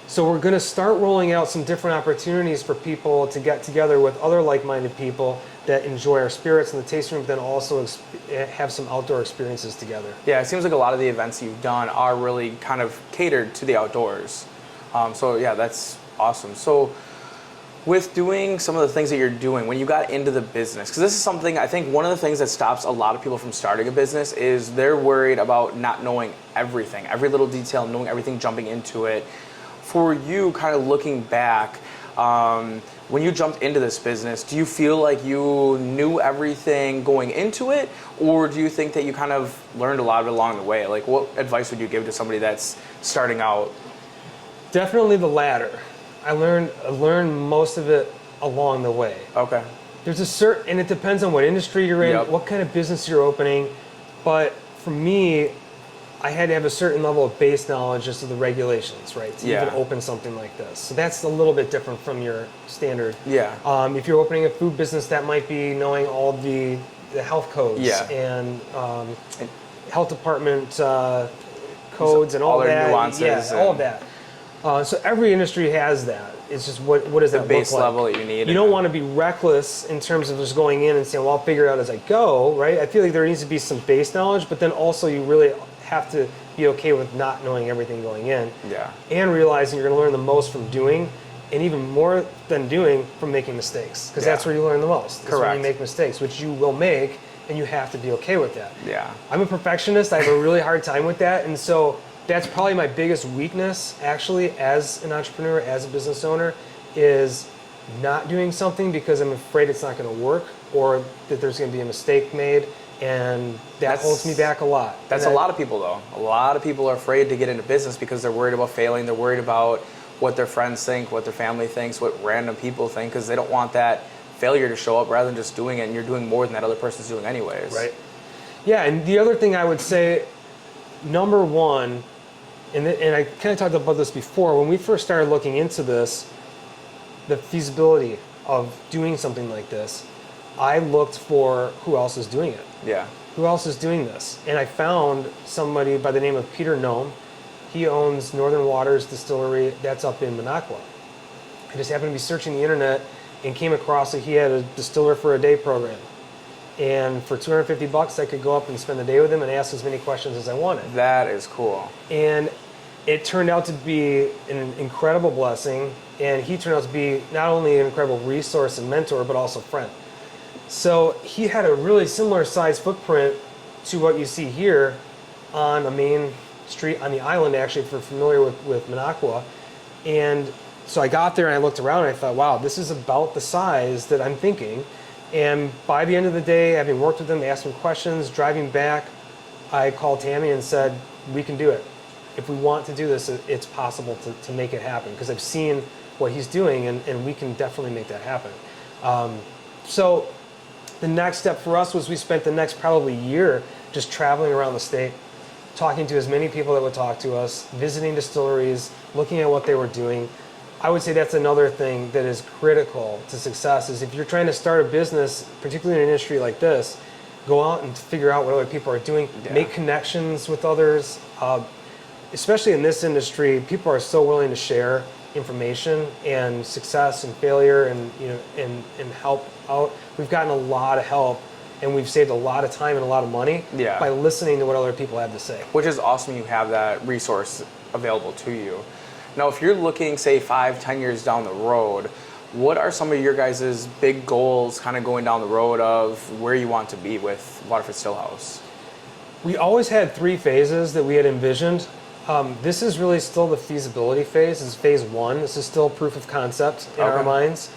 [SPEAKER 2] So we're going to start rolling out some different opportunities for people to get together with other like-minded people that enjoy our spirits in the tasting room, but then also have some outdoor experiences together.
[SPEAKER 1] Yeah, it seems like a lot of the events you've done are really kind of catered to the outdoors. So yeah, that's awesome. So with doing some of the things that you're doing, when you got into the business, because this is something, I think one of the things that stops a lot of people from starting a business is they're worried about not knowing everything, every little detail, knowing everything, jumping into it. For you, kind of looking back, when you jumped into this business, do you feel like you knew everything going into it, or do you think that you kind of learned a lot of it along the way? Like, what advice would you give to somebody that's starting out?
[SPEAKER 2] Definitely the latter. I learned most of it along the way.
[SPEAKER 1] Okay.
[SPEAKER 2] There's a certain, and it depends on what industry you're in, what kind of business you're opening, but for me, I had to have a certain level of base knowledge as to the regulations, right, to even open something like this. So that's a little bit different from your standard.
[SPEAKER 1] Yeah.
[SPEAKER 2] If you're opening a food business, that might be knowing all the health codes and health department codes and all
[SPEAKER 1] their
[SPEAKER 2] that.
[SPEAKER 1] nuances.
[SPEAKER 2] Yeah, all of that. So every industry has that. It's just what does that look like? The
[SPEAKER 1] base level that you need.
[SPEAKER 2] You don't want to be reckless in terms of just going in and saying, well, I'll figure it out as I go, right? I feel like there needs to be some base knowledge, but then also you really have to be okay with not knowing everything going in.
[SPEAKER 1] Yeah.
[SPEAKER 2] And realizing you're going to learn the most from doing, and even more than doing, from making mistakes. Because that's where you learn the most. That's when you make mistakes, which you will make, and you have to be okay with that.
[SPEAKER 1] Yeah.
[SPEAKER 2] I'm a perfectionist. I have a really hard time with that, and so that's probably my biggest weakness, actually, as an entrepreneur, as a business owner, is not doing something because I'm afraid it's not going to work, or that there's going to be a mistake made, and that holds me back a lot.
[SPEAKER 1] That's a lot of people, though. A lot of people are afraid to get into business because they're worried about failing. They're worried about what their friends think, what their family thinks, what random people think, because they don't want that failure to show up rather than just doing it, and you're doing more than that other person's doing anyways.
[SPEAKER 2] Right. Yeah, and the other thing I would say, number one, and I kind of talked about this before, when we first started looking into this, the feasibility of doing something like this, I looked for who else is doing it.
[SPEAKER 1] Yeah.
[SPEAKER 2] Who else is doing this? And I found somebody by the name of Peter Nome. He owns Northern Waters Distillery. That's up in Minocqua. I just happened to be searching the internet and came across that he had a distiller for a day program. And for $250, I could go up and spend the day with him and ask as many questions as I wanted.
[SPEAKER 1] That is cool.
[SPEAKER 2] And it turned out to be an incredible blessing. And he turned out to be not only an incredible resource and mentor, but also friend. So he had a really similar size footprint to what you see here on a main street on the island, actually, if you're familiar with Minocqua. And so I got there and I looked around and I thought, wow, this is about the size that I'm thinking. And by the end of the day, having worked with him, asked him questions, driving back, I called Tammy and said, we can do it. If we want to do this, it's possible to make it happen, because I've seen what he's doing and we can definitely make that happen. So the next step for us was we spent the next probably year just traveling around the state, talking to as many people that would talk to us, visiting distilleries, looking at what they were doing. I would say that's another thing that is critical to success, is if you're trying to start a business, particularly in an industry like this, go out and figure out what other people are doing, make connections with others. Especially in this industry, people are so willing to share information and success and failure and help out. We've gotten a lot of help, and we've saved a lot of time and a lot of money by listening to what other people have to say.
[SPEAKER 1] Which is awesome you have that resource available to you. Now, if you're looking, say, 5-10 years down the road, what are some of your guys' big goals kind of going down the road of where you want to be with Waterford Stillhouse?
[SPEAKER 2] We always had 3 phases that we had envisioned. This is really still the feasibility phase. This is phase 1. This is still proof of concept in our minds.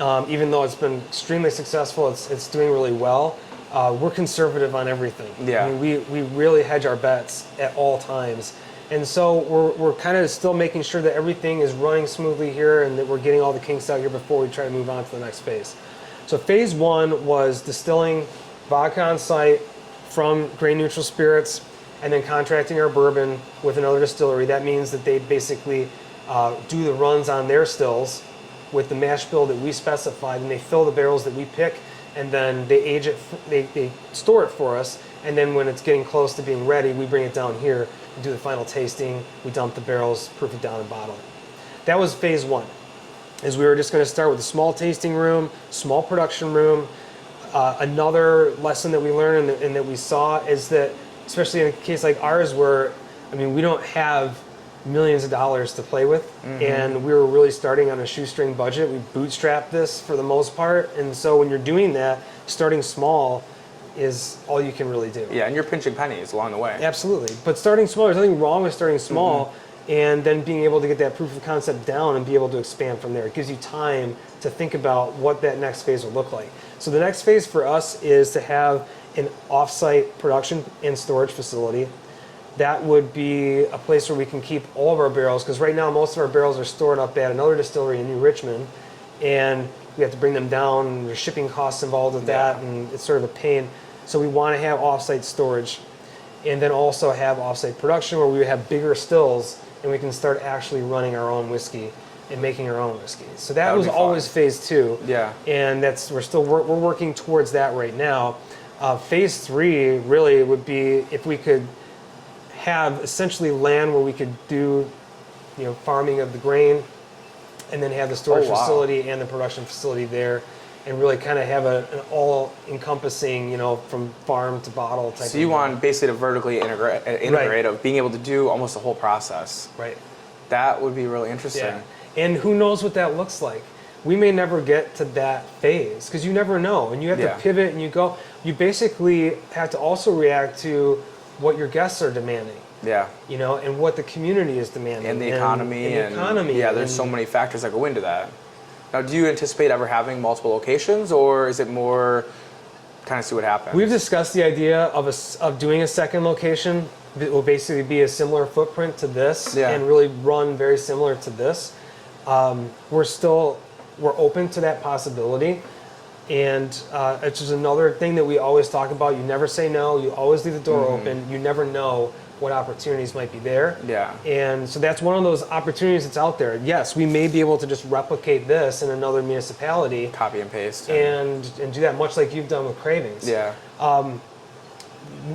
[SPEAKER 2] Even though it's been extremely successful, it's doing really well. We're conservative on everything.
[SPEAKER 1] Yeah.
[SPEAKER 2] I mean, we really hedge our bets at all times. And so we're kind of still making sure that everything is running smoothly here and that we're getting all the kinks out here before we try to move on to the next phase. So phase 1 was distilling vodka on site from grain neutral spirits and then contracting our bourbon with another distillery. That means that they basically do the runs on their stills with the mash bill that we specified, and they fill the barrels that we pick, and then they age it, they store it for us, and then when it's getting close to being ready, we bring it down here and do the final tasting. We dump the barrels, proof it down, and bottle it. That was phase 1, is we were just going to start with a small tasting room, small production room. Another lesson that we learned and that we saw is that, especially in a case like ours where, I mean, we don't have millions of dollars to play with, and we were really starting on a shoestring budget. We bootstrapped this for the most part, and so when you're doing that, starting small is all you can really do.
[SPEAKER 1] Yeah, and you're pinching pennies along the way.
[SPEAKER 2] Absolutely. But starting small, there's nothing wrong with starting small, and then being able to get that proof of concept down and be able to expand from there. It gives you time to think about what that next phase will look like. So the next phase for us is to have an off-site production and storage facility. That would be a place where we can keep all of our barrels, because right now most of our barrels are stored up at another distillery in New Richmond, and we have to bring them down, and there's shipping costs involved with that, and it's sort of a pain. So we want to have off-site storage, and then also have off-site production where we have bigger stills, and we can start actually running our own whiskey and making our own whiskey. So that was always phase 2.
[SPEAKER 1] Yeah.
[SPEAKER 2] And we're working towards that right now. Phase 3 really would be if we could have essentially land where we could do, farming of the grain, and then have the storage facility and the production facility there, and really kind of have an all-encompassing, from farm to bottle type.
[SPEAKER 1] So you want basically to vertically integrate of being able to do almost the whole process.
[SPEAKER 2] Right.
[SPEAKER 1] That would be really interesting.
[SPEAKER 2] Yeah. And who knows what that looks like? We may never get to that phase, because you never know, and you have to pivot and you basically have to also react to what your guests are demanding.
[SPEAKER 1] Yeah.
[SPEAKER 2] And what the community is demanding.
[SPEAKER 1] And the economy. Yeah, there's so many factors that go into that. Now, do you anticipate ever having multiple locations, or is it more kind of see what happens?
[SPEAKER 2] We've discussed the idea of doing a second location that will basically be a similar footprint to this and really run very similar to this. We're open to that possibility. And it's just another thing that we always talk about. You never say no. You always leave the door open. You never know what opportunities might be there.
[SPEAKER 1] Yeah.
[SPEAKER 2] And so that's one of those opportunities that's out there. Yes, we may be able to just replicate this in another municipality.
[SPEAKER 1] Copy and paste.
[SPEAKER 2] And do that much like you've done with Kravings.
[SPEAKER 1] Yeah.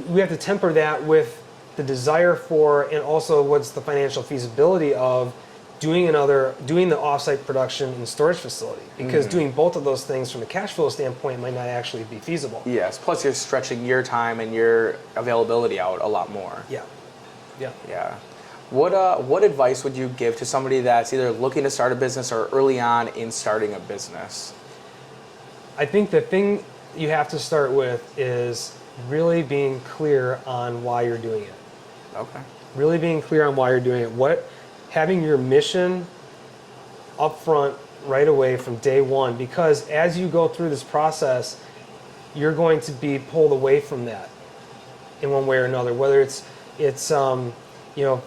[SPEAKER 2] We have to temper that with the desire for, and also what's the financial feasibility of doing the offsite production in the storage facility, because doing both of those things from a cash flow standpoint might not actually be feasible.
[SPEAKER 1] Yes. Plus, you're stretching your time and your availability out a lot more.
[SPEAKER 2] Yeah. Yeah.
[SPEAKER 1] Yeah. What advice would you give to somebody that's either looking to start a business or early on in starting a business?
[SPEAKER 2] I think the thing you have to start with is really being clear on why you're doing it.
[SPEAKER 1] Okay.
[SPEAKER 2] Really being clear on why you're doing it. Having your mission up front right away from day one, because as you go through this process, you're going to be pulled away from that in one way or another, whether it's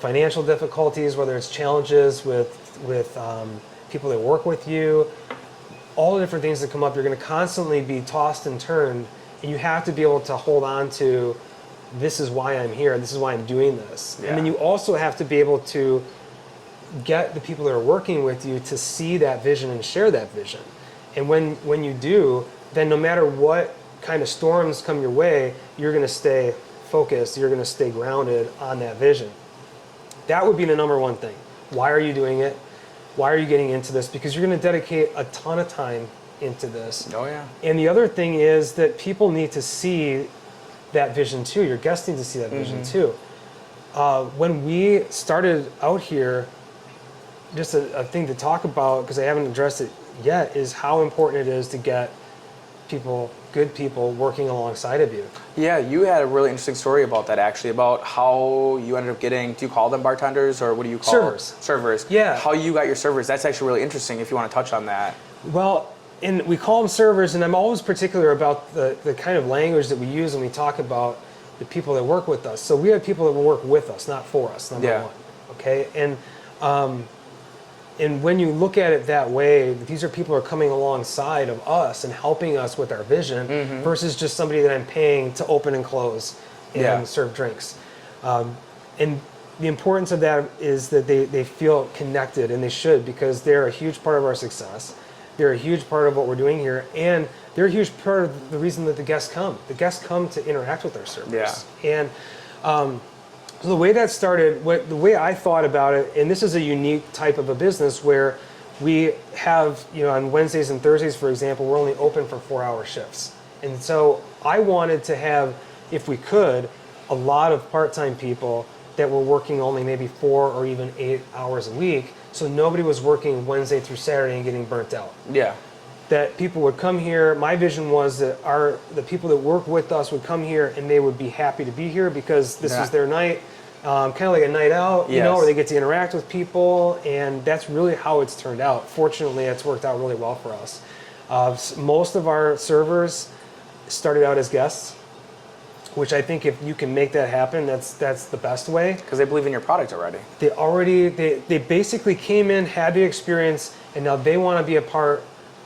[SPEAKER 2] financial difficulties, whether it's challenges with people that work with you, all the different things that come up. You're going to constantly be tossed and turned, and you have to be able to hold on to, this is why I'm here, this is why I'm doing this.
[SPEAKER 1] Yeah.
[SPEAKER 2] And then you also have to be able to get the people that are working with you to see that vision and share that vision. And when you do, then no matter what kind of storms come your way, you're going to stay focused, you're going to stay grounded on that vision. That would be the number one thing. Why are you doing it? Why are you getting into this? Because you're going to dedicate a ton of time into this.
[SPEAKER 1] Oh, yeah.
[SPEAKER 2] And the other thing is that people need to see that vision too. Your guests need to see that vision too. When we started out here, just a thing to talk about, because I haven't addressed it yet, is how important it is to get good people working alongside of you.
[SPEAKER 1] Yeah, you had a really interesting story about that, actually, about how you ended up getting, do you call them bartenders, or what do you call
[SPEAKER 2] Servers.
[SPEAKER 1] Servers.
[SPEAKER 2] Yeah.
[SPEAKER 1] How you got your servers. That's actually really interesting if you want to touch on that.
[SPEAKER 2] Well, and we call them servers, and I'm always particular about the kind of language that we use when we talk about the people that work with us. So we have people that will work with us, not for us, number one. Okay? And when you look at it that way, these are people who are coming alongside of us and helping us with our vision versus just somebody that I'm paying to open and close and serve drinks. And the importance of that is that they feel connected, and they should, because they're a huge part of our success. They're a huge part of what we're doing here, and they're a huge part of the reason that the guests come. The guests come to interact with our servers.
[SPEAKER 1] Yeah.
[SPEAKER 2] And so the way that started, the way I thought about it, and this is a unique type of a business where we have, on Wednesdays and Thursdays, for example, we're only open for 4-hour shifts. And so I wanted to have, if we could, a lot of part-time people that were working only maybe 4 or even 8 hours a week, so nobody was working Wednesday through Saturday and getting burnt out.
[SPEAKER 1] Yeah.
[SPEAKER 2] That people would come here. My vision was that the people that work with us would come here and they would be happy to be here because this is their night, kind of like a night out, where they get to interact with people, and that's really how it's turned out. Fortunately, it's worked out really well for us. Most of our servers started out as guests, which I think if you can make that happen, that's the best way.
[SPEAKER 1] Because they believe in your product already.
[SPEAKER 2] They basically came in, had the experience, and now they want to be a part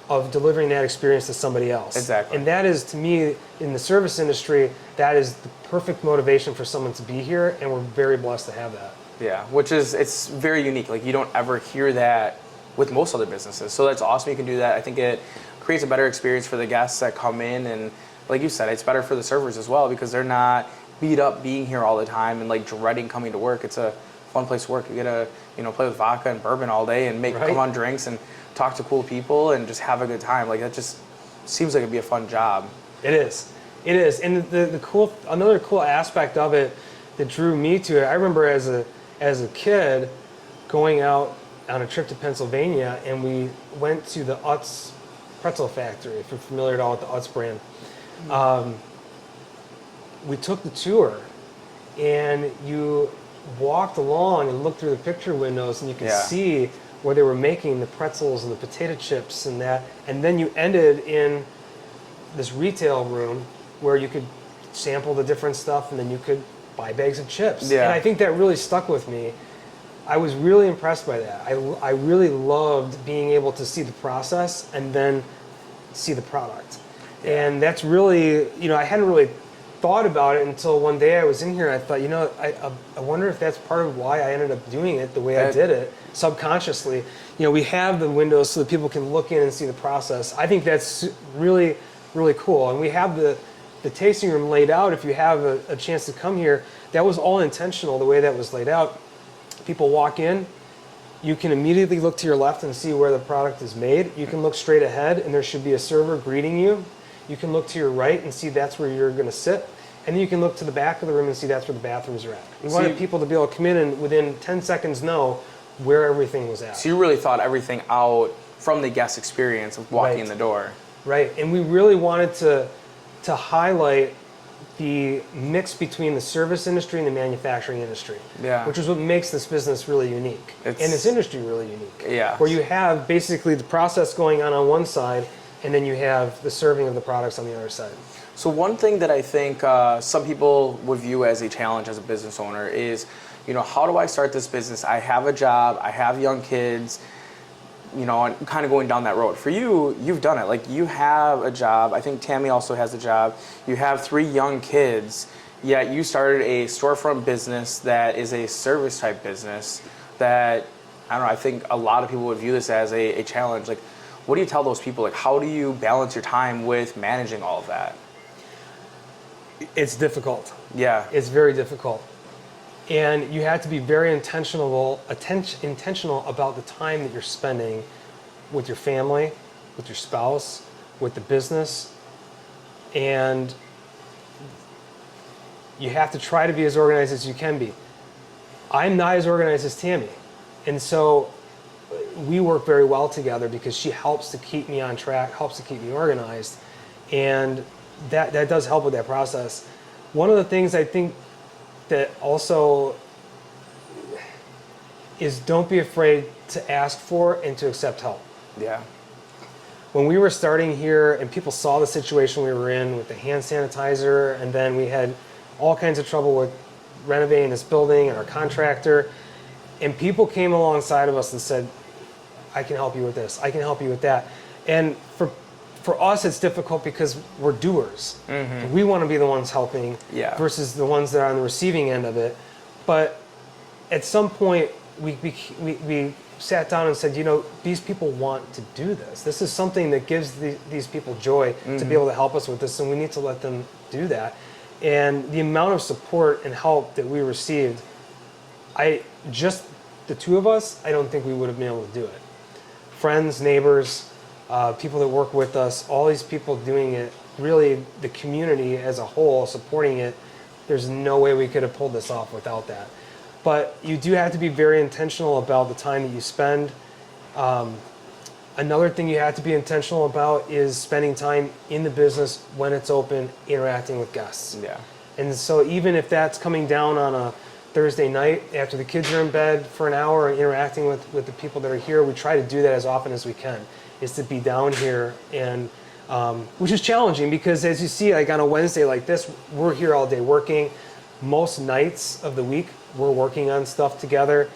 [SPEAKER 2] of delivering that experience to somebody else.
[SPEAKER 1] Exactly.
[SPEAKER 2] And that is, to me, in the service industry, that is the perfect motivation for someone to be here, and we're very blessed to have that.
[SPEAKER 1] Yeah, it's very unique. Like, you don't ever hear that with most other businesses. So that's awesome you can do that. I think it creates a better experience for the guests that come in, and like you said, it's better for the servers as well because they're not beat up being here all the time and like dreading coming to work. It's a fun place to work. You get to play with vodka and bourbon all day and come on drinks and talk to cool people and just have a good time. Like, that just seems like it'd be a fun job.
[SPEAKER 2] It is, and another cool aspect of it that drew me to it. I remember as a kid going out on a trip to Pennsylvania, and we went to the Utz pretzel factory. If you're familiar at all with the Utz brand, we took the tour, and you walked along and looked through the picture windows, and you could see where they were making the pretzels and the potato chips and that. And then you ended in this retail room where you could sample the different stuff, and then you could buy bags of chips.
[SPEAKER 1] Yeah.
[SPEAKER 2] And I think that really stuck with me. I was really impressed by that. I really loved being able to see the process and then see the product. Yeah. And that's really, I hadn't really thought about it until one day I was in here and I thought, I wonder if that's part of why I ended up doing it the way I did it, subconsciously. We have the windows so that people can look in and see the process. I think that's really, really cool. And we have the tasting room laid out. If you have a chance to come here, that was all intentional, the way that was laid out. People walk in, you can immediately look to your left and see where the product is made. You can look straight ahead and there should be a server greeting you. You can look to your right and see that's where you're going to sit. And then you can look to the back of the room and see that's where the bathrooms are at. We wanted people to be able to come in and within 10 seconds know where everything was at.
[SPEAKER 1] So you really thought everything out from the guest experience of walking in the door.
[SPEAKER 2] Right, and we really wanted to highlight the mix between the service industry and the manufacturing industry, which is what makes this business really unique, and this industry really unique.
[SPEAKER 1] Yeah.
[SPEAKER 2] Where you have basically the process going on one side, and then you have the serving of the products on the other side.
[SPEAKER 1] So one thing that I think some people would view as a challenge as a business owner is, how do I start this business? I have a job, I have young kids, and kind of going down that road. For you, you've done it. Like, you have a job. I think Tammy also has a job. You have 3 young kids, yet you started a storefront business that is a service type business that, I don't know, I think a lot of people would view this as a challenge. Like, what do you tell those people? Like, how do you balance your time with managing all of that?
[SPEAKER 2] It's difficult.
[SPEAKER 1] Yeah.
[SPEAKER 2] It's very difficult. And you have to be very intentional about the time that you're spending with your family, with your spouse, with the business. And you have to try to be as organized as you can be. I'm not as organized as Tammy. And so we work very well together because she helps to keep me on track, helps to keep me organized. And that does help with that process. One of the things I think that also is, don't be afraid to ask for and to accept help.
[SPEAKER 1] Yeah.
[SPEAKER 2] When we were starting here and people saw the situation we were in with the hand sanitizer, and then we had all kinds of trouble with renovating this building and our contractor, and people came alongside of us and said, I can help you with this, I can help you with that. And for us, it's difficult because we're doers. Mm-hmm. We want to be the ones helping versus the ones that are on the receiving end of it. But at some point, we sat down and said, these people want to do this. This is something that gives these people joy to be able to help us with this, and we need to let them do that. And the amount of support and help that we received, just the 2 of us, I don't think we would have been able to do it. Friends, neighbors, people that work with us, all these people doing it, really the community as a whole supporting it, there's no way we could have pulled this off without that. But you do have to be very intentional about the time that you spend. Another thing you have to be intentional about is spending time in the business when it's open, interacting with guests.
[SPEAKER 1] Yeah.
[SPEAKER 2] And so even if that's coming down on a Thursday night after the kids are in bed for an hour and interacting with the people that are here, we try to do that as often as we can, is to be down here, and which is challenging because as you see, like on a Wednesday like this, we're here all day working. Most nights of the week, we're working on stuff together,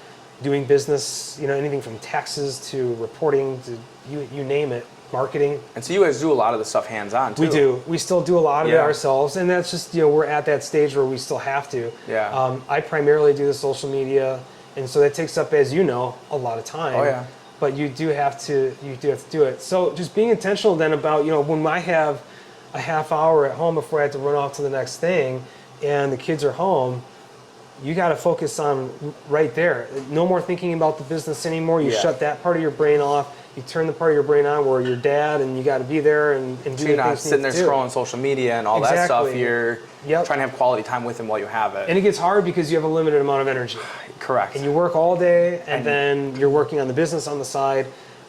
[SPEAKER 2] doing business, anything from taxes to reporting to you name it, marketing.
[SPEAKER 1] And so you guys do a lot of the stuff hands-on too.
[SPEAKER 2] We do. We still do a lot of it ourselves, and that's just, we're at that stage where we still have to.
[SPEAKER 1] Yeah.
[SPEAKER 2] I primarily do the social media, and so that takes up, as you know, a lot of time.
[SPEAKER 1] Oh yeah.
[SPEAKER 2] But you do have to do it. So just being intentional then about, when I have a half hour at home before I have to run off to the next thing and the kids are home, you got to focus on right there. No more thinking about the business anymore. You shut that part of your brain off. You turn the part of your brain on where you're dad and you got to be there and do
[SPEAKER 1] so you're not
[SPEAKER 2] things
[SPEAKER 1] sitting there scrolling social media and all that stuff. You're trying to have quality time with him while you have it.
[SPEAKER 2] And it gets hard because you have a limited amount of energy.
[SPEAKER 1] Correct.
[SPEAKER 2] And you work all day and then you're working on the business on the side.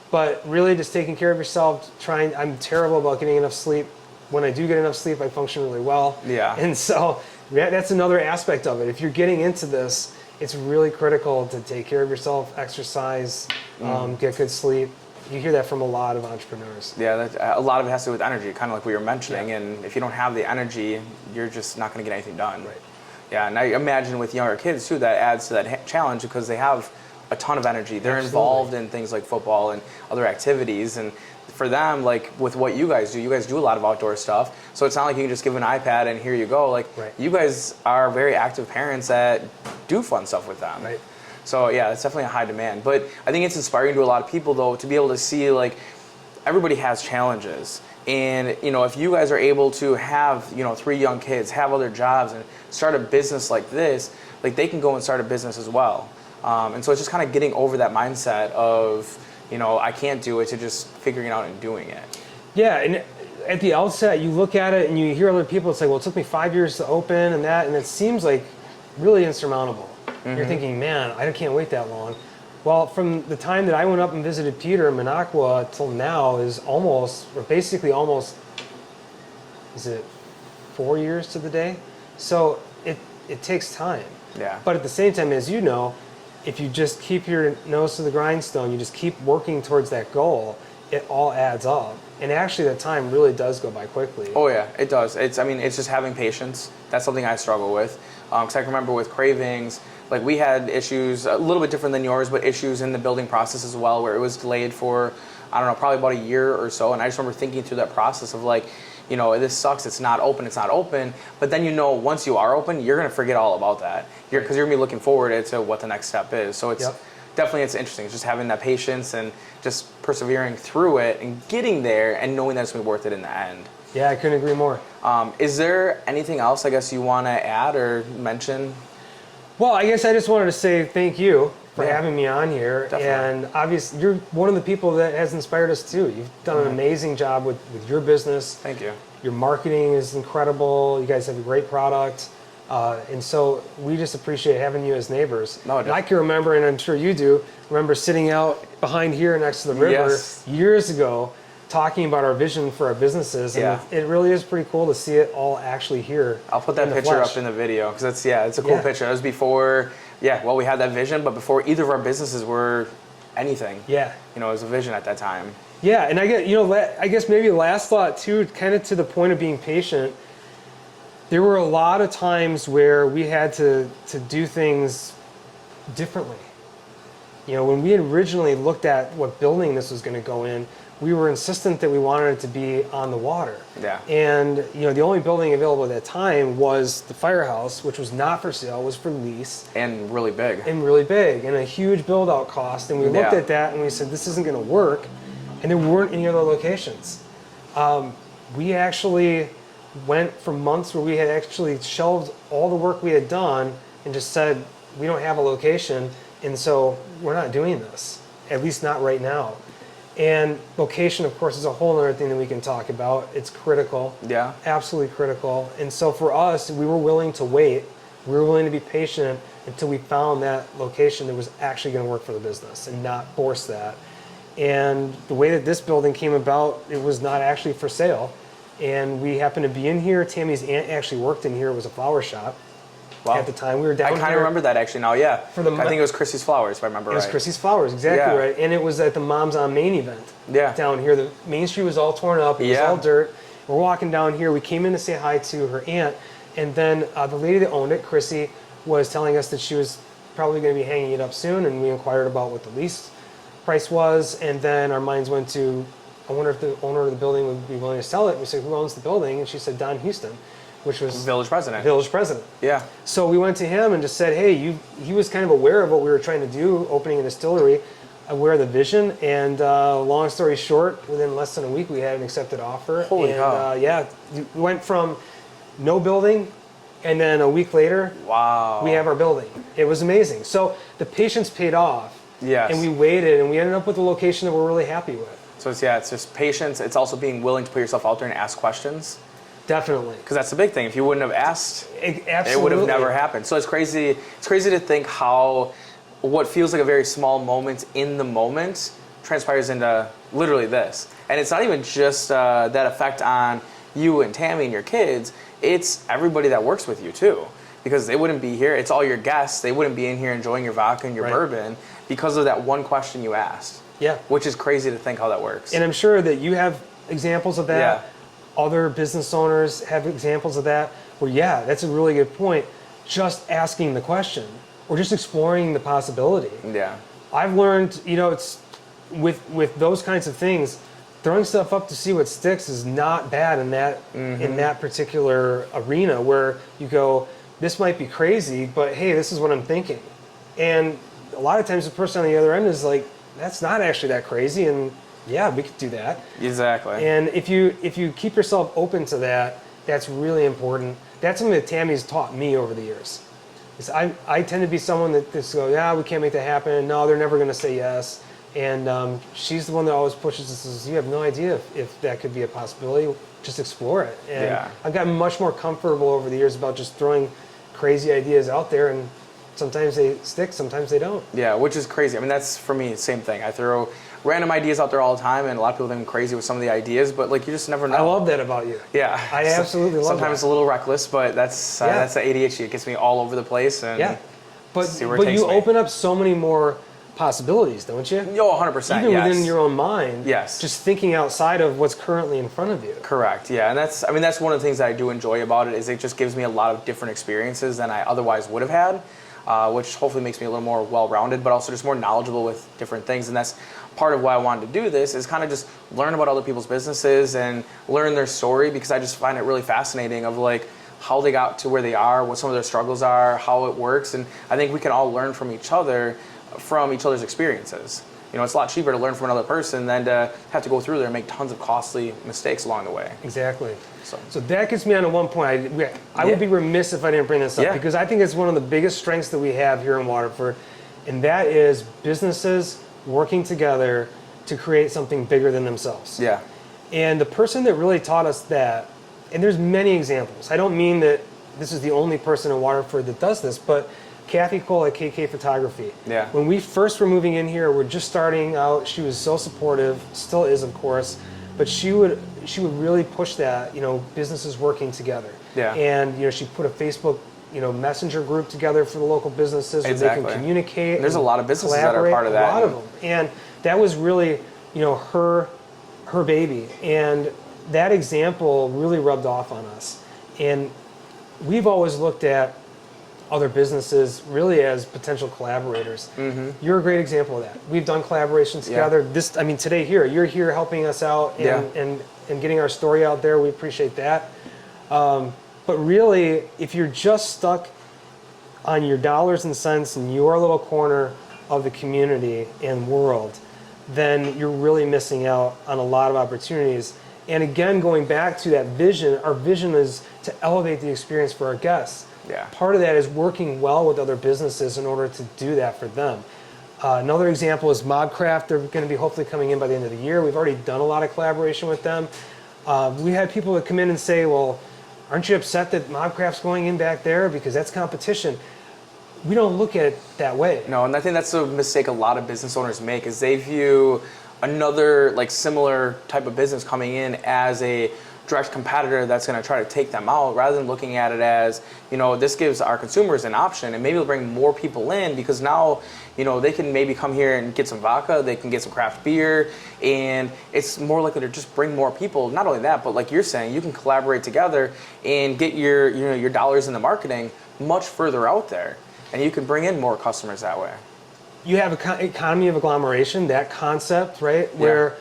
[SPEAKER 2] But really just taking care of yourself, I'm terrible about getting enough sleep. When I do get enough sleep, I function really well. Yeah. And so that's another aspect of it. If you're getting into this, it's really critical to take care of yourself, exercise, get good sleep. You hear that from a lot of entrepreneurs.
[SPEAKER 1] Yeah, a lot of it has to do with energy, kind of like we were mentioning. Yeah. And if you don't have the energy, you're just not going to get anything done. Right. Yeah, and I imagine with younger kids too, that adds to that challenge because they have a ton of energy. They're involved in things like football and other activities, and for them, like with what you guys do a lot of outdoor stuff. So it's not like you can just give an iPad and here you go. Like
[SPEAKER 2] Right.
[SPEAKER 1] you guys are very active parents that do fun stuff with them.
[SPEAKER 2] Right.
[SPEAKER 1] So yeah, it's definitely a high demand. But I think it's inspiring to a lot of people though to be able to see like everybody has challenges. And you know, if you guys are able to have, you know, 3 young kids, have other jobs and start a business like this, like they can go and start a business as well. And so it's just kind of getting over that mindset of, you know, I can't do it, to just figuring it out and doing it.
[SPEAKER 2] Yeah, and at the outset, you look at it and you hear other people say, well, it took me 5 years to open and that, and it seems like really insurmountable. You're thinking, man, I can't wait that long. Well, from the time that I went up and visited Peter in Minocqua till now is almost, or basically almost, is it 4 years to the day? So it takes time.
[SPEAKER 1] Yeah.
[SPEAKER 2] But at the same time, as you know, if you just keep your nose to the grindstone, you just keep working towards that goal, it all adds up. And actually, that time really does go by quickly.
[SPEAKER 1] Oh yeah, it does. It's just having patience. That's something I struggle with. Because I can remember with Kravings, like we had issues a little bit different than yours, but issues in the building process as well, where it was delayed for, I don't know, probably about a year or so. And I just remember thinking through that process of like, you know, this sucks, it's not open. But then, you know, once you are open, you're going to forget all about that. Because you're going to be looking forward to what the next step is. So it's definitely, it's interesting. It's just having that patience and just persevering through it and getting there and knowing that it's going to be worth it in the end.
[SPEAKER 2] Yeah, I couldn't agree more.
[SPEAKER 1] Is there anything else, I guess, you want to add or mention?
[SPEAKER 2] Well, I guess I just wanted to say thank you for
[SPEAKER 1] Yeah.
[SPEAKER 2] having me on here.
[SPEAKER 1] Definitely.
[SPEAKER 2] And obviously, you're one of the people that has inspired us too. You've done an amazing job with your business.
[SPEAKER 1] Thank you.
[SPEAKER 2] Your marketing is incredible. You guys have a great product. And so we just appreciate having you as neighbors.
[SPEAKER 1] No,
[SPEAKER 2] And I can remember, and I'm sure you do, remember sitting out behind here next to the river
[SPEAKER 1] Yes.
[SPEAKER 2] years ago talking about our vision for our businesses. And
[SPEAKER 1] Yeah.
[SPEAKER 2] it really is pretty cool to see it all actually here.
[SPEAKER 1] I'll put that
[SPEAKER 2] in the
[SPEAKER 1] picture
[SPEAKER 2] flesh.
[SPEAKER 1] up in the video because it's a cool
[SPEAKER 2] Yeah.
[SPEAKER 1] picture. It was before, we had that vision, but before either of our businesses were anything.
[SPEAKER 2] Yeah.
[SPEAKER 1] You know, it was a vision at that time.
[SPEAKER 2] Yeah, and I guess maybe last thought too, kind of to the point of being patient. There were a lot of times where we had to do things differently. You know, when we had originally looked at what building this was going to go in, we were insistent that we wanted it to be on the water.
[SPEAKER 1] Yeah.
[SPEAKER 2] And you know, the only building available at that time was the firehouse, which was not for sale, was for lease.
[SPEAKER 1] And really big.
[SPEAKER 2] And really big, and a huge build out cost. And we looked
[SPEAKER 1] Yeah.
[SPEAKER 2] at that and we said, this isn't going to work. And there weren't any other locations. We actually went for months where we had actually shelved all the work we had done and just said, we don't have a location, and so we're not doing this, at least not right now. And location, of course, is a whole other thing that we can talk about. It's critical.
[SPEAKER 1] Yeah.
[SPEAKER 2] Absolutely critical. And so for us, we were willing to wait. We were willing to be patient until we found that location that was actually going to work for the business and not force that. And the way that this building came about, it was not actually for sale. And we happened to be in here. Tammy's aunt actually worked in here. It was a flower shop.
[SPEAKER 1] Wow.
[SPEAKER 2] At the time, we were down
[SPEAKER 1] I
[SPEAKER 2] here.
[SPEAKER 1] kind of remember that actually now, yeah.
[SPEAKER 2] For the
[SPEAKER 1] I think it was Chrissy's Flowers, if I remember
[SPEAKER 2] It
[SPEAKER 1] right.
[SPEAKER 2] was Chrissy's Flowers, exactly
[SPEAKER 1] Yeah.
[SPEAKER 2] right. And it was at the Moms on Main event
[SPEAKER 1] Yeah.
[SPEAKER 2] down here. The Main Street was all torn up. It was
[SPEAKER 1] Yeah.
[SPEAKER 2] all dirt. We're walking down here. We came in to say hi to her aunt. And then the lady that owned it, Chrissy, was telling us that she was probably going to be hanging it up soon. And we inquired about what the lease price was. And then our minds went to, I wonder if the owner of the building would be willing to sell it. We said, who owns the building? And she said, Don Houston, which was
[SPEAKER 1] Village president.
[SPEAKER 2] village president.
[SPEAKER 1] Yeah.
[SPEAKER 2] So we went to him and just said, hey, he was kind of aware of what we were trying to do, opening a distillery, aware of the vision. And long story short, within less than a week, we had an accepted offer.
[SPEAKER 1] Holy
[SPEAKER 2] and,
[SPEAKER 1] cow.
[SPEAKER 2] we went from no building, and then a week later,
[SPEAKER 1] Wow.
[SPEAKER 2] we have our building. It was amazing. So the patience paid off.
[SPEAKER 1] Yes.
[SPEAKER 2] And we waited, and we ended up with a location that we're really happy with.
[SPEAKER 1] So it's just patience. It's also being willing to put yourself out there and ask questions.
[SPEAKER 2] Definitely.
[SPEAKER 1] Because that's the big thing. If you wouldn't have asked,
[SPEAKER 2] Absolutely.
[SPEAKER 1] it would have never happened. So it's crazy. It's crazy to think how what feels like a very small moment in the moment transpires into literally this. And it's not even just that effect on you and Tammy and your kids. It's everybody that works with you too. Because they wouldn't be here. It's all your guests. They wouldn't be in here enjoying your vodka and your
[SPEAKER 2] Right.
[SPEAKER 1] bourbon because of that one question you asked.
[SPEAKER 2] Yeah.
[SPEAKER 1] Which is crazy to think how that works.
[SPEAKER 2] And I'm sure that you have examples of that.
[SPEAKER 1] Yeah.
[SPEAKER 2] Other business owners have examples of that. Where, yeah, that's a really good point. Just asking the question or just exploring the possibility.
[SPEAKER 1] Yeah.
[SPEAKER 2] I've learned, it's with those kinds of things, throwing stuff up to see what sticks is not bad in that particular arena where you go, this might be crazy, but hey, this is what I'm thinking. And a lot of times the person on the other end is like, that's not actually that crazy, and yeah, we could do that.
[SPEAKER 1] Exactly.
[SPEAKER 2] And if you keep yourself open to that, that's really important. That's something that Tammy's taught me over the years. I tend to be someone that just go, yeah, we can't make that happen. No, they're never going to say yes. And she's the one that always pushes and says, you have no idea if that could be a possibility. Just explore it. And I've gotten much more comfortable over the years about just throwing crazy ideas out there, and sometimes they stick, sometimes they don't.
[SPEAKER 1] Yeah, which is crazy. I mean, that's, for me, the same thing. I throw random ideas out there all the time, and a lot of people think I'm crazy with some of the ideas, but like, you just never know.
[SPEAKER 2] I love that about you.
[SPEAKER 1] Yeah.
[SPEAKER 2] I absolutely love that.
[SPEAKER 1] Sometimes it's a little reckless, but that's the ADHD. It gets me all over the place. And
[SPEAKER 2] but you open up so many more possibilities, don't you?
[SPEAKER 1] Oh, 100%.
[SPEAKER 2] Even within your own mind.
[SPEAKER 1] Yes.
[SPEAKER 2] Just thinking outside of what's currently in front of you.
[SPEAKER 1] Correct. Yeah, and that's one of the things that I do enjoy about it, is it just gives me a lot of different experiences than I otherwise would have had, which hopefully makes me a little more well-rounded, but also just more knowledgeable with different things. And that's part of why I wanted to do this, is kind of just learn about other people's businesses and learn their story, because I just find it really fascinating of like how they got to where they are, what some of their struggles are, how it works. And I think we can all learn from each other, from each other's experiences. You know, it's a lot cheaper to learn from another person than to have to go through there and make tons of costly mistakes along the way.
[SPEAKER 2] Exactly. So that gets me on to one point. I would be remiss if I didn't bring this up, because I think it's one of the biggest strengths that we have here in Waterford, and that is businesses working together to create something bigger than themselves.
[SPEAKER 1] Yeah.
[SPEAKER 2] And the person that really taught us that, and there's many examples. I don't mean that this is the only person in Waterford that does this, but Kathy Cole at KK Photography.
[SPEAKER 1] Yeah.
[SPEAKER 2] When we first were moving in here, we're just starting out. She was so supportive, still is, of course, but she would really push that, businesses working together.
[SPEAKER 1] Yeah.
[SPEAKER 2] And she put a Facebook, messenger group together for the local businesses where they can communicate.
[SPEAKER 1] And there's a lot of businesses that are part of that.
[SPEAKER 2] A lot of them. And that was really, her baby. And that example really rubbed off on us. And we've always looked at other businesses really as potential collaborators. Mm-hmm. You're a great example of that. We've done collaborations together. Today you're here helping us out and getting our story out there. We appreciate that. But really, if you're just stuck on your dollars and cents in your little corner of the community and world, then you're really missing out on a lot of opportunities. And again, going back to that vision, our vision is to elevate the experience for our guests.
[SPEAKER 1] Yeah.
[SPEAKER 2] Part of that is working well with other businesses in order to do that for them. Another example is Mobcraft. They're going to be hopefully coming in by the end of the year. We've already done a lot of collaboration with them. We had people that come in and say, well, aren't you upset that Mobcraft's going in back there because that's competition? We don't look at it that way.
[SPEAKER 1] No, and I think that's a mistake a lot of business owners make, is they view another similar type of business coming in as a direct competitor that's going to try to take them out, rather than looking at it as, this gives our consumers an option, and maybe it'll bring more people in, because now, they can maybe come here and get some vodka, they can get some craft beer, and it's more likely to just bring more people. Not only that, but like you're saying, you can collaborate together and get your dollars in the marketing much further out there, and you can bring in more customers that way.
[SPEAKER 2] You have economy of agglomeration, that concept, right? Where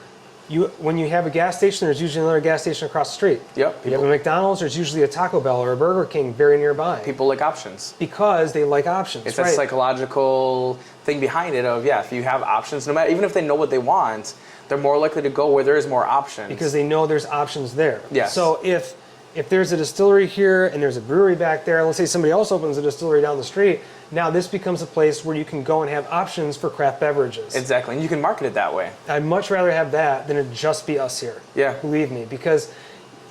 [SPEAKER 2] when you have a gas station, there's usually another gas station across the street.
[SPEAKER 1] Yep.
[SPEAKER 2] You have a McDonald's, there's usually a Taco Bell or a Burger King very nearby.
[SPEAKER 1] People like options.
[SPEAKER 2] Because they like options.
[SPEAKER 1] It's that psychological thing behind it of, if you have options, no matter, even if they know what they want, they're more likely to go where there is more options.
[SPEAKER 2] Because they know there's options there.
[SPEAKER 1] Yes.
[SPEAKER 2] So if there's a distillery here and there's a brewery back there, let's say somebody else opens a distillery down the street, now this becomes a place where you can go and have options for craft beverages.
[SPEAKER 1] Exactly, and you can market it that way.
[SPEAKER 2] I'd much rather have that than it just be us here.
[SPEAKER 1] Yeah.
[SPEAKER 2] Believe me, because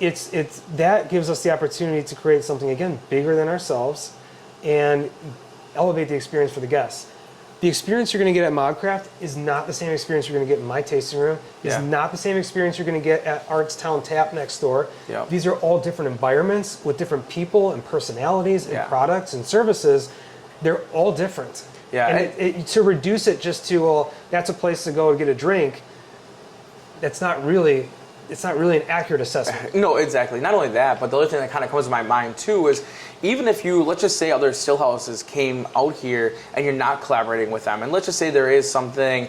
[SPEAKER 2] it's that gives us the opportunity to create something, again, bigger than ourselves and elevate the experience for the guests. The experience you're going to get at Mobcraft is not the same experience you're going to get in my tasting room. It's not the same experience you're going to get at Artstown Tap next door.
[SPEAKER 1] Yep.
[SPEAKER 2] These are all different environments with different people and personalities and products and services. They're all different.
[SPEAKER 1] Yeah.
[SPEAKER 2] And to reduce it just to, well, that's a place to go to get a drink, it's not really an accurate assessment.
[SPEAKER 1] No, exactly. Not only that, but the other thing that kind of comes to my mind too is, even if let's just say other still houses came out here and you're not collaborating with them, and let's just say there is something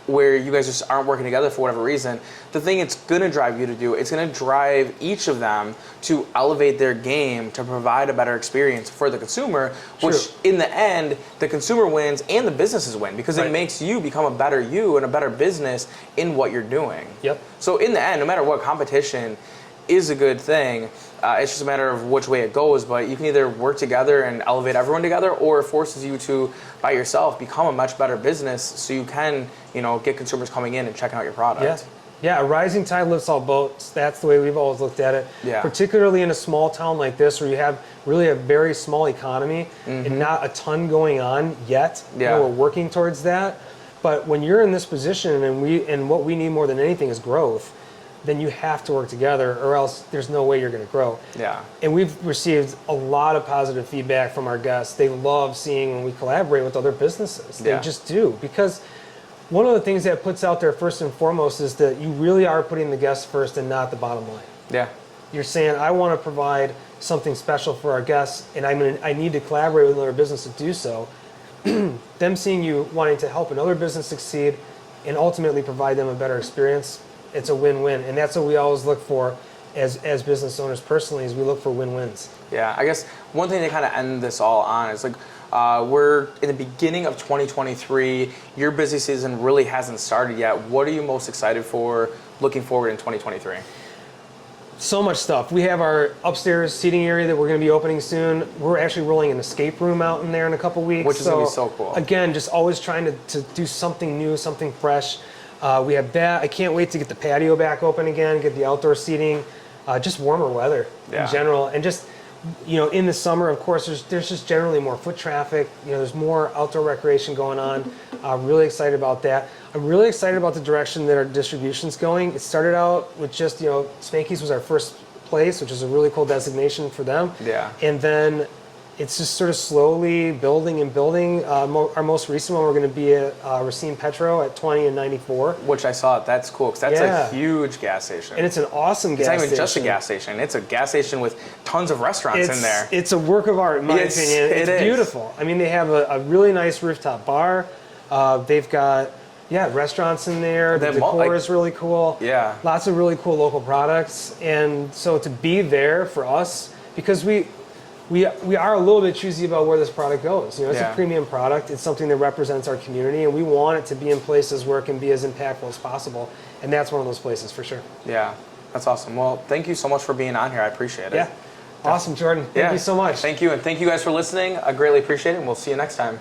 [SPEAKER 1] where you guys just aren't working together for whatever reason, the thing it's going to drive you to do, it's going to drive each of them to elevate their game to provide a better experience for the consumer, which in the end, the consumer wins and the businesses win because it makes you become a better you and a better business in what you're doing.
[SPEAKER 2] Yep.
[SPEAKER 1] So in the end, no matter what, competition is a good thing. It's just a matter of which way it goes, but you can either work together and elevate everyone together, or it forces you to, by yourself, become a much better business so you can, get consumers coming in and checking out your product.
[SPEAKER 2] Yeah, a rising tide lifts all boats. That's the way we've always looked at it.
[SPEAKER 1] Yeah.
[SPEAKER 2] Particularly in a small town like this where you have really a very small economy and not a ton going on yet.
[SPEAKER 1] Yeah.
[SPEAKER 2] We're working towards that. But when you're in this position and what we need more than anything is growth, then you have to work together or else there's no way you're going to grow.
[SPEAKER 1] Yeah.
[SPEAKER 2] And we've received a lot of positive feedback from our guests. They love seeing when we collaborate with other businesses. They just do. Because one of the things that puts out there first and foremost is that you really are putting the guests first and not the bottom line.
[SPEAKER 1] Yeah.
[SPEAKER 2] You're saying, I want to provide something special for our guests and I need to collaborate with another business to do so. Them seeing you wanting to help another business succeed and ultimately provide them a better experience, it's a win-win, and that's what we always look for as business owners personally, is we look for win-wins.
[SPEAKER 1] Yeah, I guess one thing to kind of end this all on is we're in the beginning of 2023. Your busy season really hasn't started yet. What are you most excited for looking forward in 2023?
[SPEAKER 2] So much stuff. We have our upstairs seating area that we're going to be opening soon. We're actually rolling an escape room out in there in a couple weeks.
[SPEAKER 1] Which is going to be so cool.
[SPEAKER 2] Again, just always trying to do something new, something fresh. We have that. I can't wait to get the patio back open again, get the outdoor seating, just warmer weather in general. And just, in the summer, of course, there's just generally more foot traffic. There's more outdoor recreation going on. I'm really excited about that. I'm really excited about the direction that our distribution's going. It started out with just, Spanky's was our first place, which is a really cool designation for them.
[SPEAKER 1] Yeah.
[SPEAKER 2] And then it's just sort of slowly building and building. Our most recent one, we're going to be at Racine Petro at 20 and 94.
[SPEAKER 1] Which I saw. That's cool, because that's a huge gas station.
[SPEAKER 2] And it's an awesome gas station.
[SPEAKER 1] It's not even just a gas station. It's a gas station with tons of restaurants in there.
[SPEAKER 2] It's a work of art, in my opinion. It's beautiful. I mean, they have a really nice rooftop bar. They've got, restaurants in there. The decor is really cool.
[SPEAKER 1] Yeah.
[SPEAKER 2] Lots of really cool local products. And so to be there for us, because we are a little bit choosy about where this product goes. It's a premium product. It's something that represents our community, and we want it to be in places where it can be as impactful as possible. And that's one of those places for sure.
[SPEAKER 1] Yeah, that's awesome. Well, thank you so much for being on here. I appreciate it.
[SPEAKER 2] Yeah. Awesome, Jordan. Thank you so much.
[SPEAKER 1] Thank you, and thank you guys for listening. I greatly appreciate it, and we'll see you next time.